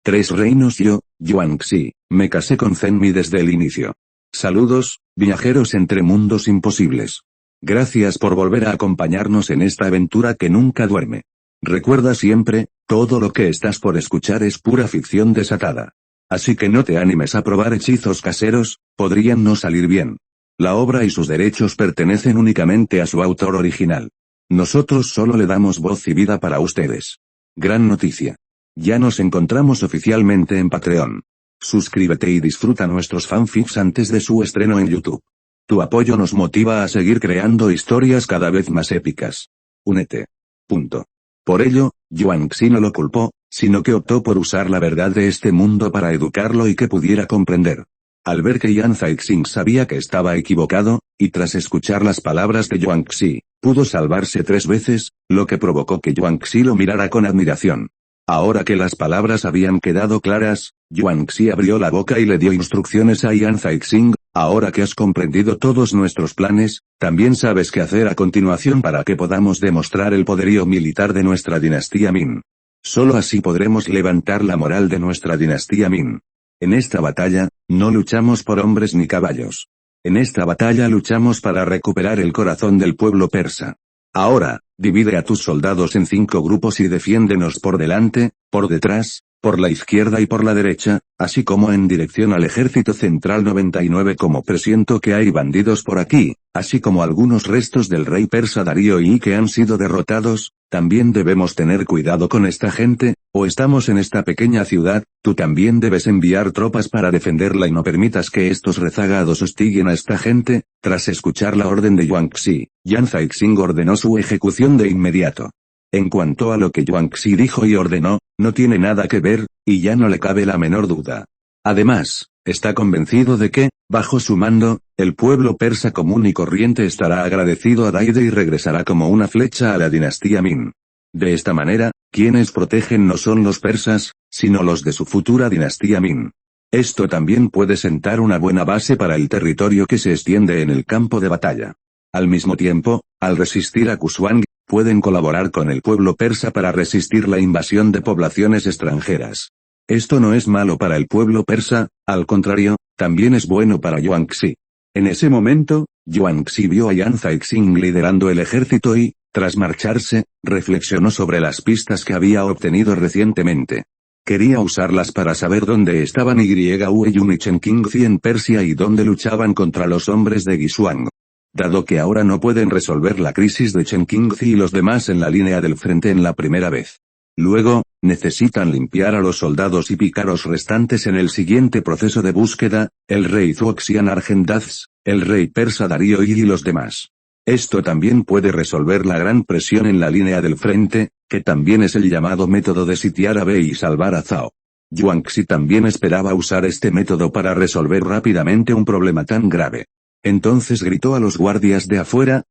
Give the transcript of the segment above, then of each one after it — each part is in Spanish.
Tres reinos. Yo, Yuan-Xi, me casé con Zenmi desde el inicio. Saludos, viajeros entre mundos imposibles. Gracias por volver a acompañarnos en esta aventura que nunca duerme. Recuerda siempre, todo lo que estás por escuchar es pura ficción desatada. Así que no te animes a probar hechizos caseros, podrían no salir bien. La obra y sus derechos pertenecen únicamente a su autor original. Nosotros solo le damos voz y vida para ustedes. Gran noticia. Ya nos encontramos oficialmente en Patreon. Suscríbete y disfruta nuestros fanfics antes de su estreno en YouTube. Tu apoyo nos motiva a seguir creando historias cada vez más épicas. Únete. Punto. Por ello, Yuan-Xi no lo culpó, sino que optó por usar la verdad de este mundo para educarlo y que pudiera comprender. Al ver que Yan Caixing sabía que estaba equivocado, y tras escuchar las palabras de Yuan-Xi, pudo salvarse 3 veces, lo que provocó que Yuan-Xi lo mirara con admiración. Ahora que las palabras habían quedado claras, Yuan-Xi abrió la boca y le dio instrucciones a Yan Caixing. Ahora que has comprendido todos nuestros planes, también sabes qué hacer a continuación para que podamos demostrar el poderío militar de nuestra dinastía Min. Solo así podremos levantar la moral de nuestra dinastía Min. En esta batalla, no luchamos por hombres ni caballos. En esta batalla luchamos para recuperar el corazón del pueblo persa. Ahora, divide a tus soldados en 5 grupos y defiéndenos por delante, por detrás, por la izquierda y por la derecha, así como en dirección al ejército central 99. Como presiento que hay bandidos por aquí, así como algunos restos del rey persa Darío y que han sido derrotados, también debemos tener cuidado con esta gente, o estamos en esta pequeña ciudad, tú también debes enviar tropas para defenderla y no permitas que estos rezagados hostiguen a esta gente. Tras escuchar la orden de Yuan-Xi, Yan Caixing ordenó su ejecución de inmediato. En cuanto a lo que Yuan-Xi dijo y ordenó, no tiene nada que ver, y ya no le cabe la menor duda. Además, está convencido de que, bajo su mando, el pueblo persa común y corriente estará agradecido a Daide y regresará como una flecha a la dinastía Min. De esta manera, quienes protegen no son los persas, sino los de su futura dinastía Min. Esto también puede sentar una buena base para el territorio que se extiende en el campo de batalla. Al mismo tiempo, al resistir a Kusuang, pueden colaborar con el pueblo persa para resistir la invasión de poblaciones extranjeras. Esto no es malo para el pueblo persa, al contrario, también es bueno para Yuan-Xi. En ese momento, Yuan-Xi vio a Yan Caixing liderando el ejército y, tras marcharse, reflexionó sobre las pistas que había obtenido recientemente. Quería usarlas para saber dónde estaban Yue-Yun y Chen Qingzi en Persia y dónde luchaban contra los hombres de Guisuang. Dado que ahora no pueden resolver la crisis de Chen Qingzi y los demás en la línea del frente en la primera vez. Luego, necesitan limpiar a los soldados y pícaros restantes en el siguiente proceso de búsqueda, el rey Zuoxian Argendaz, el rey persa Darío y los demás. Esto también puede resolver la gran presión en la línea del frente, que también es el llamado método de sitiar a Bei y salvar a Zhao. Yuan-Xi también esperaba usar este método para resolver rápidamente un problema tan grave. Entonces gritó a los guardias de afuera,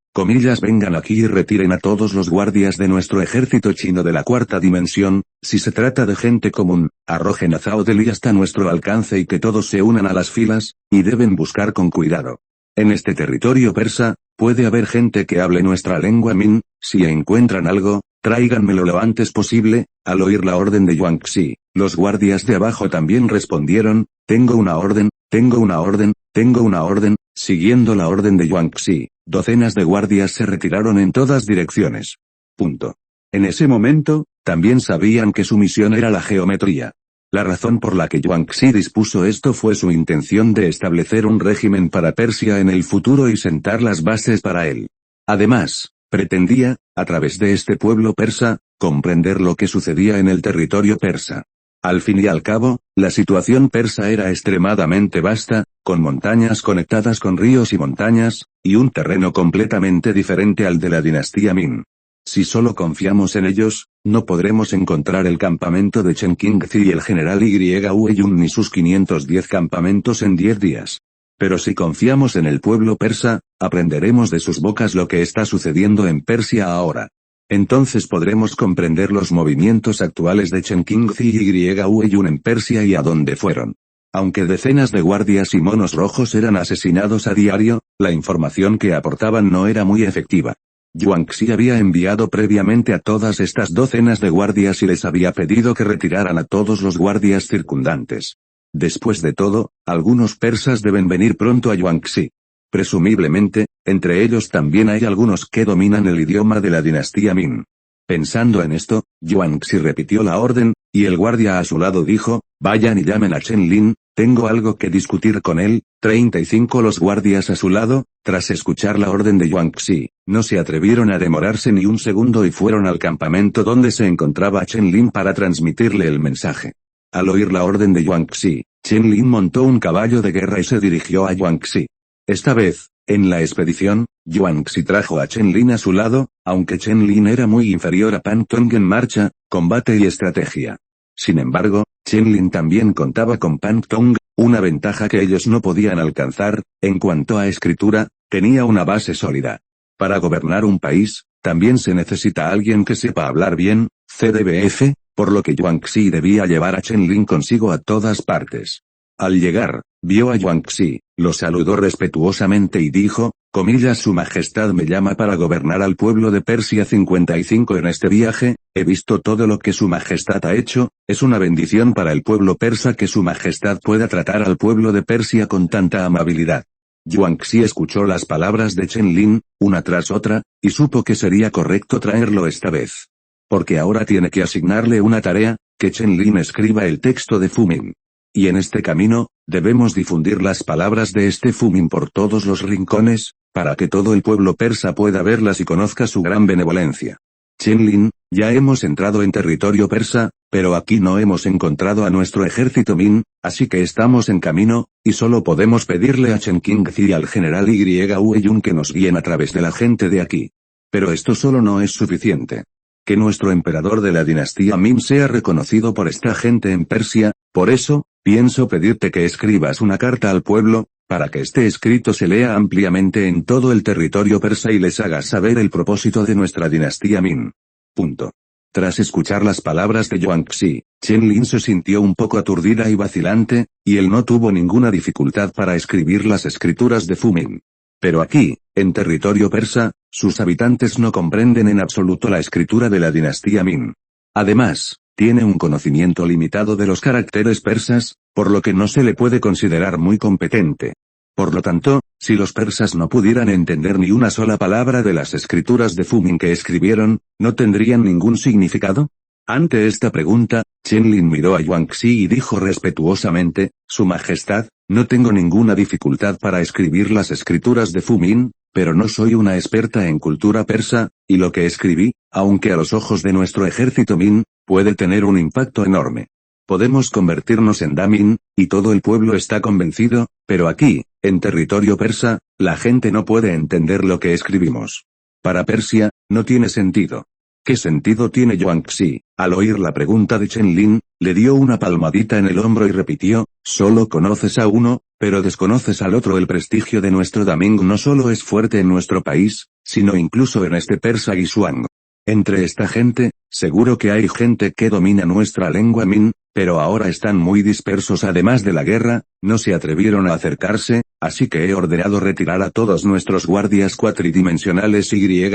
vengan aquí y retiren a todos los guardias de nuestro ejército chino de la 4ª dimensión, si se trata de gente común, arrojen a Zhao Deli hasta nuestro alcance y que todos se unan a las filas, y deben buscar con cuidado. En este territorio persa, puede haber gente que hable nuestra lengua Min, si encuentran algo, tráiganmelo lo antes posible. Al oír la orden de Yuan-Xi, los guardias de abajo también respondieron, tengo una orden, tengo una orden, tengo una orden. Siguiendo la orden de Yuan-Xi, docenas de guardias se retiraron en todas direcciones. Punto. En ese momento, también sabían que su misión era la geometría. La razón por la que Yuan-Xi dispuso esto fue su intención de establecer un régimen para Persia en el futuro y sentar las bases para él. Además, pretendía, a través de este pueblo persa, comprender lo que sucedía en el territorio persa. Al fin y al cabo, la situación persa era extremadamente vasta, con montañas conectadas con ríos y montañas, y un terreno completamente diferente al de la dinastía Min. Si solo confiamos en ellos, no podremos encontrar el campamento de Chen Qingzi y el general Yue-Yun ni sus 510 campamentos en 10 días. Pero si confiamos en el pueblo persa, aprenderemos de sus bocas lo que está sucediendo en Persia ahora. Entonces podremos comprender los movimientos actuales de Chen Qingzi y Yue-Yun en Persia y a dónde fueron. Aunque decenas de guardias y monos rojos eran asesinados a diario, la información que aportaban no era muy efectiva. Yuanxi había enviado previamente a todas estas docenas de guardias y les había pedido que retiraran a todos los guardias circundantes. Después de todo, algunos persas deben venir pronto a Yuanxi. Presumiblemente, entre ellos también hay algunos que dominan el idioma de la dinastía Min. Pensando en esto, Yuanxi repitió la orden, y el guardia a su lado dijo, vayan y llamen a Chen Lin, tengo algo que discutir con él. 35 Los guardias a su lado, tras escuchar la orden de Yuanxi, no se atrevieron a demorarse ni un segundo y fueron al campamento donde se encontraba Chen Lin para transmitirle el mensaje. Al oír la orden de Yuanxi, Chen Lin montó un caballo de guerra y se dirigió a Yuanxi. Esta vez, en la expedición, Yuanxi trajo a Chen Lin a su lado, aunque Chen Lin era muy inferior a Pan Tong en marcha, combate y estrategia. Sin embargo, Chen Lin también contaba con Pan Tong, una ventaja que ellos no podían alcanzar. En cuanto a escritura, tenía una base sólida. Para gobernar un país, también se necesita alguien que sepa hablar bien, CDBF, por lo que Yuanxi debía llevar a Chen Lin consigo a todas partes. Al llegar, vio a Yuanxi, lo saludó respetuosamente y dijo, comillas, Su Majestad me llama para gobernar al pueblo de Persia 55 en este viaje, he visto todo lo que Su Majestad ha hecho, es una bendición para el pueblo persa que Su Majestad pueda tratar al pueblo de Persia con tanta amabilidad. Yuanxi escuchó las palabras de Chen Lin, una tras otra, y supo que sería correcto traerlo esta vez. Porque ahora tiene que asignarle una tarea, que Chen Lin escriba el texto de Fumin. Y en este camino, debemos difundir las palabras de este Fumin por todos los rincones, para que todo el pueblo persa pueda verlas y conozca su gran benevolencia. Chen Lin, ya hemos entrado en territorio persa, pero aquí no hemos encontrado a nuestro ejército Min, así que estamos en camino, y solo podemos pedirle a Chen Qingzi y al general Yun que nos guíen a través de la gente de aquí. Pero esto solo no es suficiente. Que nuestro emperador de la dinastía Min sea reconocido por esta gente en Persia, por eso, pienso pedirte que escribas una carta al pueblo, para que este escrito se lea ampliamente en todo el territorio persa y les hagas saber el propósito de nuestra dinastía Min. Punto. Tras escuchar las palabras de Yuanxi, Chen Lin se sintió un poco aturdida y vacilante, y él no tuvo ninguna dificultad para escribir las escrituras de Fumin. Pero aquí, en territorio persa, sus habitantes no comprenden en absoluto la escritura de la dinastía Min. Además, tiene un conocimiento limitado de los caracteres persas, por lo que no se le puede considerar muy competente. Por lo tanto, si los persas no pudieran entender ni una sola palabra de las escrituras de Fumin que escribieron, ¿no tendrían ningún significado? Ante esta pregunta, Chen Lin miró a Yuanxi y dijo respetuosamente, Su Majestad, no tengo ninguna dificultad para escribir las escrituras de Fumin, pero no soy una experta en cultura persa, y lo que escribí, aunque a los ojos de nuestro ejército Min, puede tener un impacto enorme. Podemos convertirnos en Damin, y todo el pueblo está convencido, pero aquí, en territorio persa, la gente no puede entender lo que escribimos. Para Persia, no tiene sentido. ¿Qué sentido tiene Yuanxi? Al oír la pregunta de Chen Lin, le dio una palmadita en el hombro y repitió, solo conoces a uno, pero desconoces al otro. El prestigio de nuestro Daming no solo es fuerte en nuestro país, sino incluso en este persa Guisuang. Entre esta gente, seguro que hay gente que domina nuestra lengua Min, pero ahora están muy dispersos. Además de la guerra, no se atrevieron a acercarse, así que he ordenado retirar a todos nuestros guardias cuatridimensionales.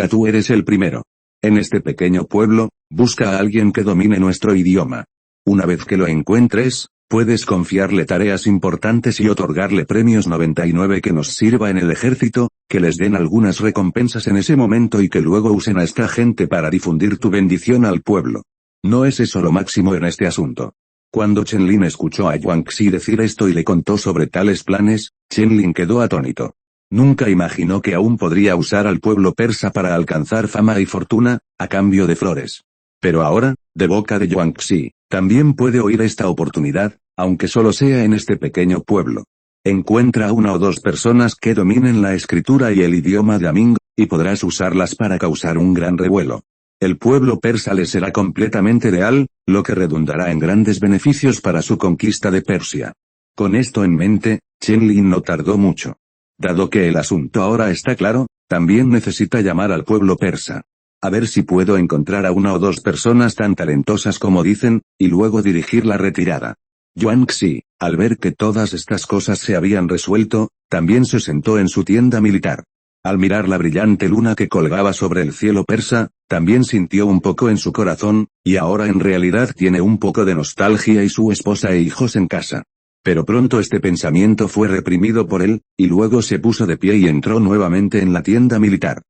Tú eres el primero. En este pequeño pueblo, busca a alguien que domine nuestro idioma. Una vez que lo encuentres, puedes confiarle tareas importantes y otorgarle premios 99 que nos sirva en el ejército, que les den algunas recompensas en ese momento y que luego usen a esta gente para difundir tu bendición al pueblo. ¿No es eso lo máximo en este asunto? Cuando Chen Lin escuchó a Yuanxi decir esto y le contó sobre tales planes, Chen Lin quedó atónito. Nunca imaginó que aún podría usar al pueblo persa para alcanzar fama y fortuna, a cambio de flores. Pero ahora, de boca de Yuanxi, también puede oír esta oportunidad, aunque solo sea en este pequeño pueblo. Encuentra a una o dos personas que dominen la escritura y el idioma de Aming, y podrás usarlas para causar un gran revuelo. El pueblo persa le será completamente leal, lo que redundará en grandes beneficios para su conquista de Persia. Con esto en mente, Chen Lin no tardó mucho. Dado que el asunto ahora está claro, también necesita llamar al pueblo persa. A ver si puedo encontrar a una o dos personas tan talentosas como dicen, y luego dirigir la retirada. Yuanxi, al ver que todas estas cosas se habían resuelto, también se sentó en su tienda militar. Al mirar la brillante luna que colgaba sobre el cielo persa, también sintió un poco en su corazón, y ahora en realidad tiene un poco de nostalgia y su esposa e hijos en casa. Pero pronto este pensamiento fue reprimido por él, y luego se puso de pie y entró nuevamente en la tienda militar.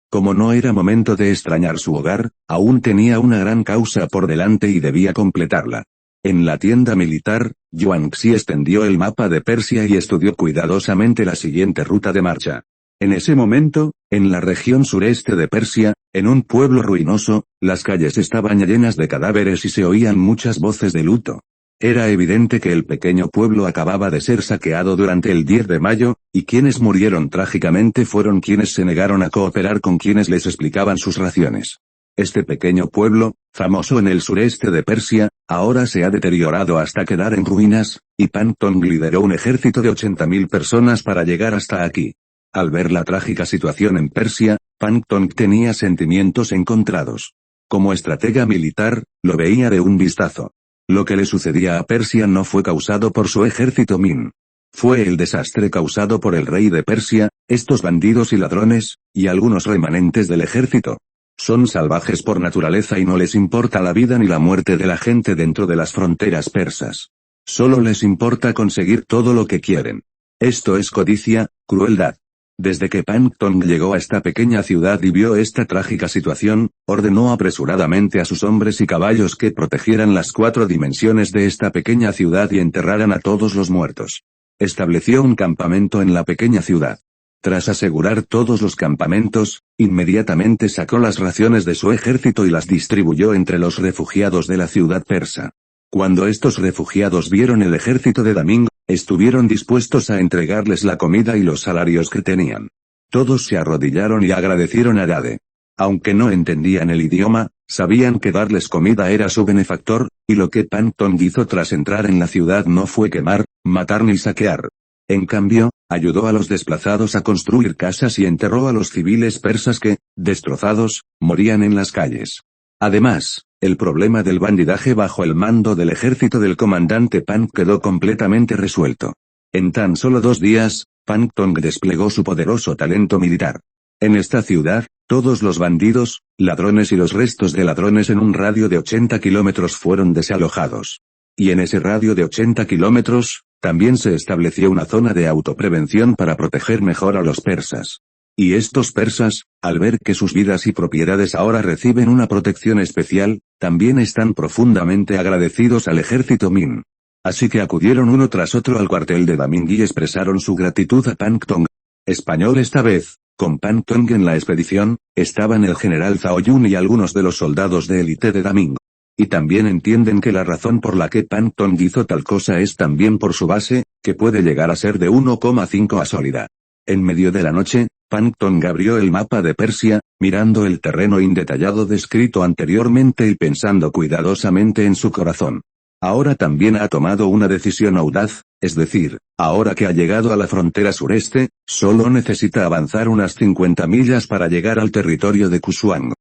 Como no era momento de extrañar su hogar, aún tenía una gran causa por delante y debía completarla. En la tienda militar, Yuan Xi extendió el mapa de Persia y estudió cuidadosamente la siguiente ruta de marcha. En ese momento, en la región sureste de Persia, en un pueblo ruinoso, las calles estaban llenas de cadáveres y se oían muchas voces de luto. Era evidente que el pequeño pueblo acababa de ser saqueado durante el 10 de mayo, y quienes murieron trágicamente fueron quienes se negaron a cooperar con quienes les explicaban sus raciones. Este pequeño pueblo, famoso en el sureste de Persia, ahora se ha deteriorado hasta quedar en ruinas, y Pan Tong lideró un ejército de 80.000 personas para llegar hasta aquí. Al ver la trágica situación en Persia, Pan Tong tenía sentimientos encontrados. Como estratega militar, lo veía de un vistazo. Lo que le sucedía a Persia no fue causado por su ejército Min. Fue el desastre causado por el rey de Persia, estos bandidos y ladrones, y algunos remanentes del ejército. Son salvajes por naturaleza y no les importa la vida ni la muerte de la gente dentro de las fronteras persas. Solo les importa conseguir todo lo que quieren. Esto es codicia, crueldad. Desde que Pan Tong llegó a esta pequeña ciudad y vio esta trágica situación, ordenó apresuradamente a sus hombres y caballos que protegieran las 4 dimensiones de esta pequeña ciudad y enterraran a todos los muertos. Estableció un campamento en la pequeña ciudad. Tras asegurar todos los campamentos, inmediatamente sacó las raciones de su ejército y las distribuyó entre los refugiados de la ciudad persa. Cuando estos refugiados vieron el ejército de Daming, estuvieron dispuestos a entregarles la comida y los salarios que tenían. Todos se arrodillaron y agradecieron a Dade. Aunque no entendían el idioma, sabían que darles comida era su benefactor, y lo que Pan Tong hizo tras entrar en la ciudad no fue quemar, matar ni saquear. En cambio, ayudó a los desplazados a construir casas y enterró a los civiles persas que, destrozados, morían en las calles. Además, el problema del bandidaje bajo el mando del ejército del comandante Pan quedó completamente resuelto. En tan solo 2 días, Pan Tong desplegó su poderoso talento militar. En esta ciudad, todos los bandidos, ladrones y los restos de ladrones en un radio de 80 kilómetros fueron desalojados. Y en ese radio de 80 kilómetros, también se estableció una zona de autoprevención para proteger mejor a los persas. Y estos persas, al ver que sus vidas y propiedades ahora reciben una protección especial, también están profundamente agradecidos al ejército Min. Así que acudieron uno tras otro al cuartel de Daming y expresaron su gratitud a Pan Tong. Español esta vez, con Pan Tong en la expedición, estaban el general Zhao Yun y algunos de los soldados de élite de Daming. Y también entienden que la razón por la que Pan Tong hizo tal cosa es también por su base, que puede llegar a ser de 1,5 a sólida. En medio de la noche, Pan Tong abrió el mapa de Persia, mirando el terreno indetallado descrito anteriormente y pensando cuidadosamente en su corazón. Ahora también ha tomado una decisión audaz, es decir, ahora que ha llegado a la frontera sureste, solo necesita avanzar unas 50 millas para llegar al territorio de Kusuang.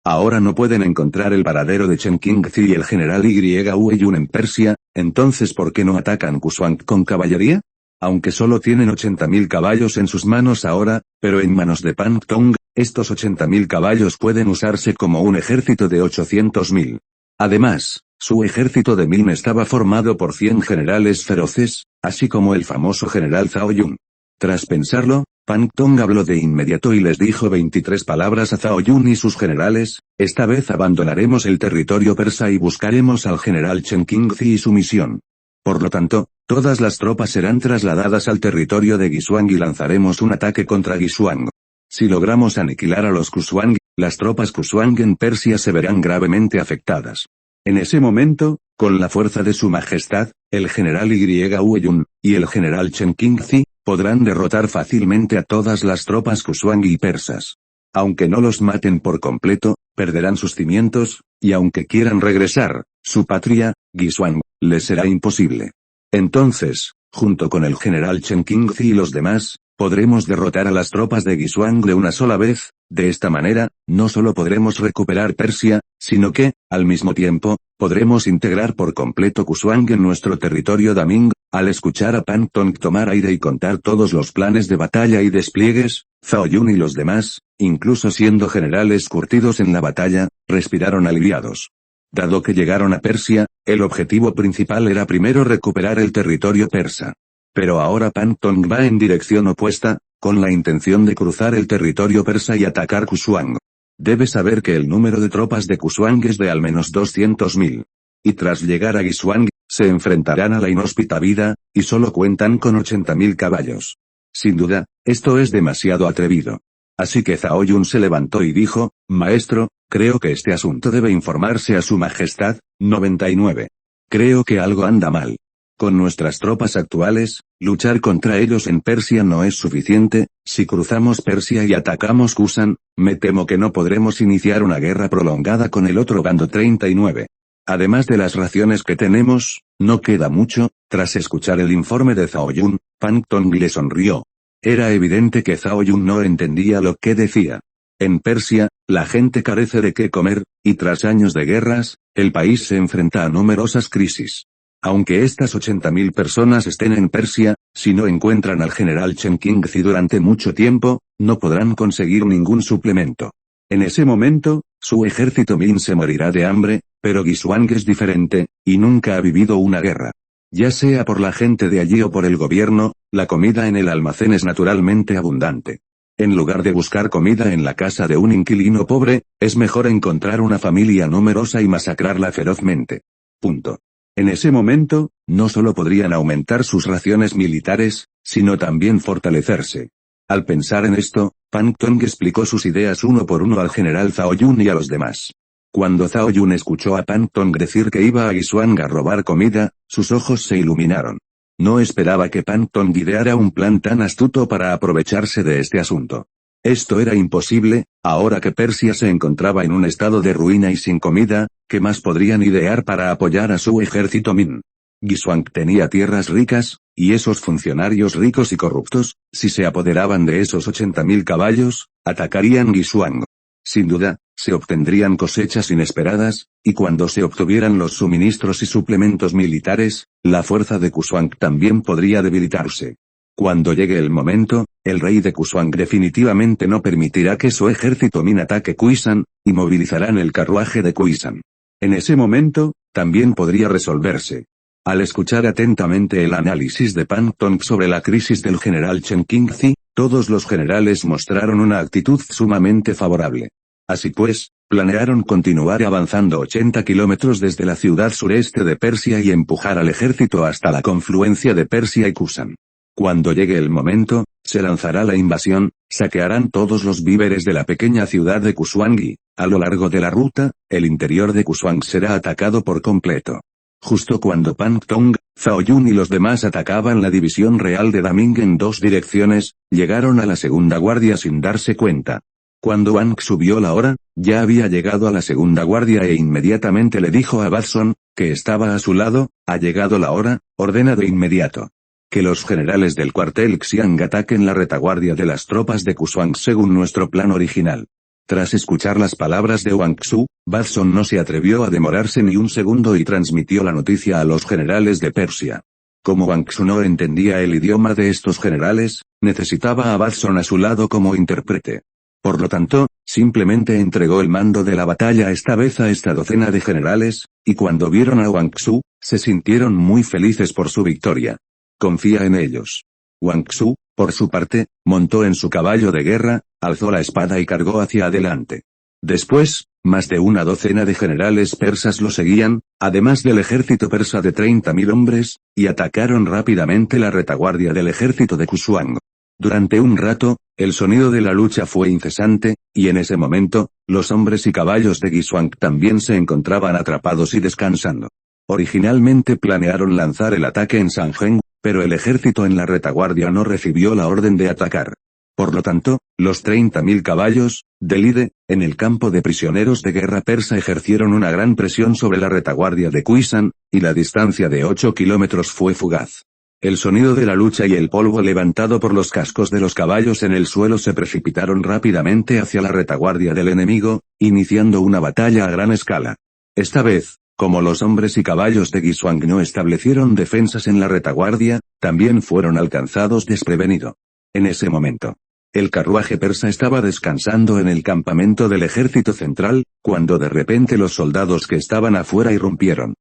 Ahora no pueden encontrar el paradero de Chen Qingzi y el general Yun en Persia, entonces ¿por qué no atacan Kusuang con caballería? Aunque solo tienen 80.000 caballos en sus manos ahora, pero en manos de Pan Tong, estos 80.000 caballos pueden usarse como un ejército de 800.000. Además, su ejército de Min estaba formado por 100 generales feroces, así como el famoso general Zhao Yun. Tras pensarlo, Pan Tong habló de inmediato y les dijo 23 palabras a Zhao Yun y sus generales: esta vez abandonaremos el territorio persa y buscaremos al general Chen Qingzi y su misión. Por lo tanto, todas las tropas serán trasladadas al territorio de Guisuang y lanzaremos un ataque contra Guisuang. Si logramos aniquilar a los Kusuang, las tropas Kusuang en Persia se verán gravemente afectadas. En ese momento, con la fuerza de su majestad, el general Yun, y el general Chen Qingzi, podrán derrotar fácilmente a todas las tropas Kusuang y persas. Aunque no los maten por completo, perderán sus cimientos, y aunque quieran regresar, su patria, Guisuang, les será imposible. Entonces, junto con el general Chen Qingzi y los demás, podremos derrotar a las tropas de Guisuang de una sola vez. De esta manera, no solo podremos recuperar Persia, sino que, al mismo tiempo, podremos integrar por completo Kusuang en nuestro territorio Daming, Al escuchar a Pan Tong tomar aire y contar todos los planes de batalla y despliegues, Zhao Yun y los demás, incluso siendo generales curtidos en la batalla, respiraron aliviados. Dado que llegaron a Persia, el objetivo principal era primero recuperar el territorio persa. Pero ahora Pan Tong va en dirección opuesta, con la intención de cruzar el territorio persa y atacar Kushuang. Debe saber que el número de tropas de Kushuang es de al menos 200.000. Y tras llegar a Guisuang, se enfrentarán a la inhóspita vida, y solo cuentan con 80.000 caballos. Sin duda, esto es demasiado atrevido. Así que Zhao Yun se levantó y dijo, Maestro, creo que este asunto debe informarse a su majestad. 99. Creo que algo anda mal. Con nuestras tropas actuales, luchar contra ellos en Persia no es suficiente. Si cruzamos Persia y atacamos Kusan, me temo que no podremos iniciar una guerra prolongada con el otro bando. 39. Además de las raciones que tenemos, no queda mucho. Tras escuchar el informe de Zhao Yun, Pan Tong le sonrió. Era evidente que Zhao Yun no entendía lo que decía. En Persia, la gente carece de qué comer, y tras años de guerras, el país se enfrenta a numerosas crisis. Aunque estas 80.000 personas estén en Persia, si no encuentran al general Chen Qingzi durante mucho tiempo, no podrán conseguir ningún suplemento. En ese momento, su ejército Min se morirá de hambre, pero Guisuang es diferente, y nunca ha vivido una guerra. Ya sea por la gente de allí o por el gobierno, la comida en el almacén es naturalmente abundante. En lugar de buscar comida en la casa de un inquilino pobre, es mejor encontrar una familia numerosa y masacrarla ferozmente. Punto. En ese momento, no solo podrían aumentar sus raciones militares, sino también fortalecerse. Al pensar en esto, Pan Tong explicó sus ideas uno por uno al general Zhao Yun y a los demás. Cuando Zhao Yun escuchó a Pan Tong decir que iba a Guisuang a robar comida, sus ojos se iluminaron. No esperaba que Pan Tong ideara un plan tan astuto para aprovecharse de este asunto. Esto era imposible, ahora que Persia se encontraba en un estado de ruina y sin comida, ¿qué más podrían idear para apoyar a su ejército Min? Guisuang tenía tierras ricas, y esos funcionarios ricos y corruptos, si se apoderaban de esos 80.000 caballos, atacarían Guisuang. Sin duda, se obtendrían cosechas inesperadas, y cuando se obtuvieran los suministros y suplementos militares, la fuerza de Kushuang también podría debilitarse. Cuando llegue el momento, el rey de Kushuang definitivamente no permitirá que su ejército Min ataque Kuisan, y movilizarán el carruaje de Kuisan. En ese momento, también podría resolverse. Al escuchar atentamente el análisis de Pan Tong sobre la crisis del general Chen Qingzi, todos los generales mostraron una actitud sumamente favorable. Así pues, planearon continuar avanzando 80 kilómetros desde la ciudad sureste de Persia y empujar al ejército hasta la confluencia de Persia y Kusan. Cuando llegue el momento, se lanzará la invasión, saquearán todos los víveres de la pequeña ciudad de Kushuang y, a lo largo de la ruta, el interior de Kushuang será atacado por completo. Justo cuando Pan Tong, Zhao Yun y los demás atacaban la división real de Daming en dos direcciones, llegaron a la segunda guardia sin darse cuenta. Cuando Wang subió la hora, ya había llegado a la segunda guardia e inmediatamente le dijo a Batson, que estaba a su lado, ha llegado la hora, ordena de inmediato. Que los generales del cuartel Xiang ataquen la retaguardia de las tropas de Kushuang según nuestro plan original. Tras escuchar las palabras de Wang Xu, Batson no se atrevió a demorarse ni un segundo y transmitió la noticia a los generales de Persia. Como Wang Xu no entendía el idioma de estos generales, necesitaba a Batson a su lado como intérprete. Por lo tanto, simplemente entregó el mando de la batalla esta vez a esta docena de generales, y cuando vieron a Wang Xu, se sintieron muy felices por su victoria. Confía en ellos. Wang Xu, por su parte, montó en su caballo de guerra, alzó la espada y cargó hacia adelante. Después, más de una docena de generales persas lo seguían, además del ejército persa de 30.000 hombres, y atacaron rápidamente la retaguardia del ejército de Kushuang. Durante un rato, el sonido de la lucha fue incesante, y en ese momento, los hombres y caballos de Guisuang también se encontraban atrapados y descansando. Originalmente planearon lanzar el ataque en Sanzheng, pero el ejército en la retaguardia no recibió la orden de atacar. Por lo tanto, los 30.000 caballos, de Lide, en el campo de prisioneros de guerra persa ejercieron una gran presión sobre la retaguardia de Kuisan, y la distancia de 8 kilómetros fue fugaz. El sonido de la lucha y el polvo levantado por los cascos de los caballos en el suelo se precipitaron rápidamente hacia la retaguardia del enemigo, iniciando una batalla a gran escala. Esta vez, Como los hombres y caballos de Guisuang no establecieron defensas en la retaguardia, también fueron alcanzados desprevenido. En ese momento, el carruaje persa estaba descansando en el campamento del ejército central, cuando de repente los soldados que estaban afuera irrumpieron.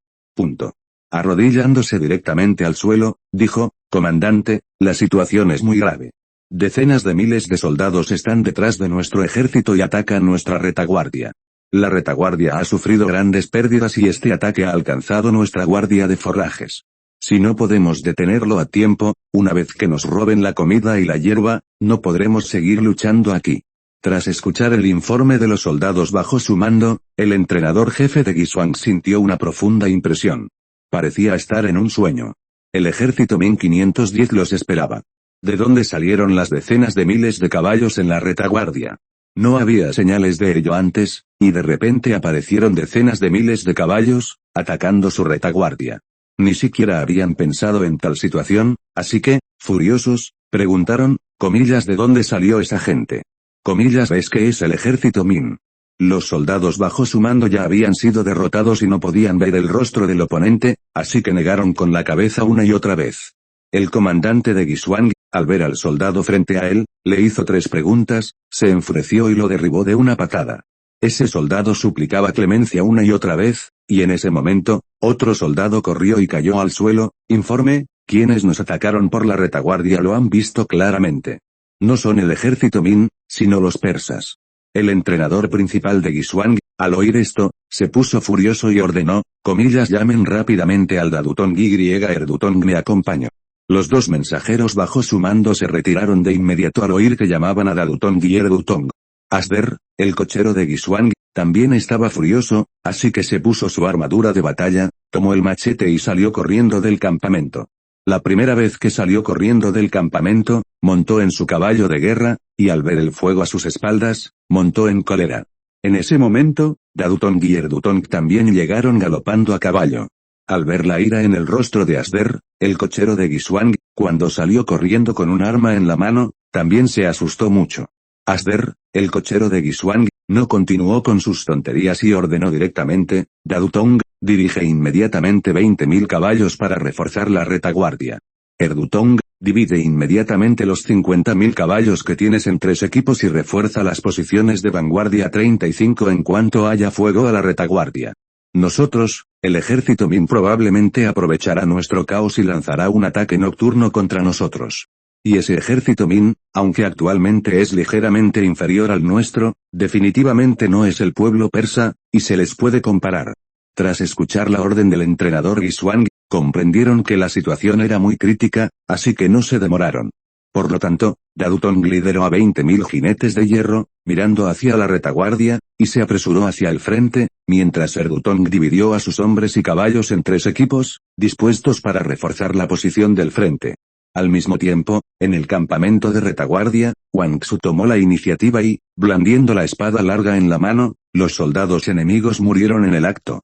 Arrodillándose directamente al suelo, dijo: «Comandante, la situación es muy grave. Decenas de miles de soldados están detrás de nuestro ejército y atacan nuestra retaguardia. La retaguardia ha sufrido grandes pérdidas y este ataque ha alcanzado nuestra guardia de forrajes. Si no podemos detenerlo a tiempo, una vez que nos roben la comida y la hierba, no podremos seguir luchando aquí». Tras escuchar el informe de los soldados bajo su mando, el entrenador jefe de Guisuang sintió una profunda impresión. Parecía estar en un sueño. El ejército Ming 510 los esperaba. ¿De dónde salieron las decenas de miles de caballos en la retaguardia? No había señales de ello antes, y de repente aparecieron decenas de miles de caballos, atacando su retaguardia. Ni siquiera habían pensado en tal situación, así que, furiosos, preguntaron, ¿de dónde salió esa gente? ¿Ves que es el ejército Ming? Los soldados bajo su mando ya habían sido derrotados y no podían ver el rostro del oponente, así que negaron con la cabeza una y otra vez. El comandante de Guisuang, al ver al soldado frente a él, le hizo 3 preguntas, se enfureció y lo derribó de una patada. Ese soldado suplicaba clemencia una y otra vez, y en ese momento, otro soldado corrió y cayó al suelo. Informe: quienes nos atacaron por la retaguardia lo han visto claramente. No son el ejército Ming, sino los persas. El entrenador principal de Guisuang, al oír esto, se puso furioso y ordenó, llamen rápidamente al Dadutong y Erdutong me acompañó. Los 2 mensajeros bajo su mando se retiraron de inmediato al oír que llamaban a Dadutong y Erdutong. Asder, el cochero de Guisuang, también estaba furioso, así que se puso su armadura de batalla, tomó el machete y salió corriendo del campamento. La primera vez que salió corriendo del campamento, montó en su caballo de guerra, y al ver el fuego a sus espaldas, montó en cólera. En ese momento, Dadutong y Erdutong también llegaron galopando a caballo. Al ver la ira en el rostro de Asder, el cochero de Guisuang, cuando salió corriendo con un arma en la mano, también se asustó mucho. Asder, el cochero de Guisuang, no continuó con sus tonterías y ordenó directamente: Dadutong, dirige inmediatamente 20.000 caballos para reforzar la retaguardia. Erdutong, divide inmediatamente los 50.000 caballos que tienes en 3 equipos y refuerza las posiciones de vanguardia 35 en cuanto haya fuego a la retaguardia. Nosotros, el ejército Ming probablemente aprovechará nuestro caos y lanzará un ataque nocturno contra nosotros. Y ese ejército Ming, aunque actualmente es ligeramente inferior al nuestro, definitivamente no es el pueblo persa, y se les puede comparar. Tras escuchar la orden del entrenador Guisuang, comprendieron que la situación era muy crítica, así que no se demoraron. Por lo tanto, Dadutong lideró a 20.000 jinetes de hierro, mirando hacia la retaguardia, y se apresuró hacia el frente, mientras Erdutong dividió a sus hombres y caballos en 3 equipos, dispuestos para reforzar la posición del frente. Al mismo tiempo, en el campamento de retaguardia, Wang Xu tomó la iniciativa y, blandiendo la espada larga en la mano, los soldados enemigos murieron en el acto.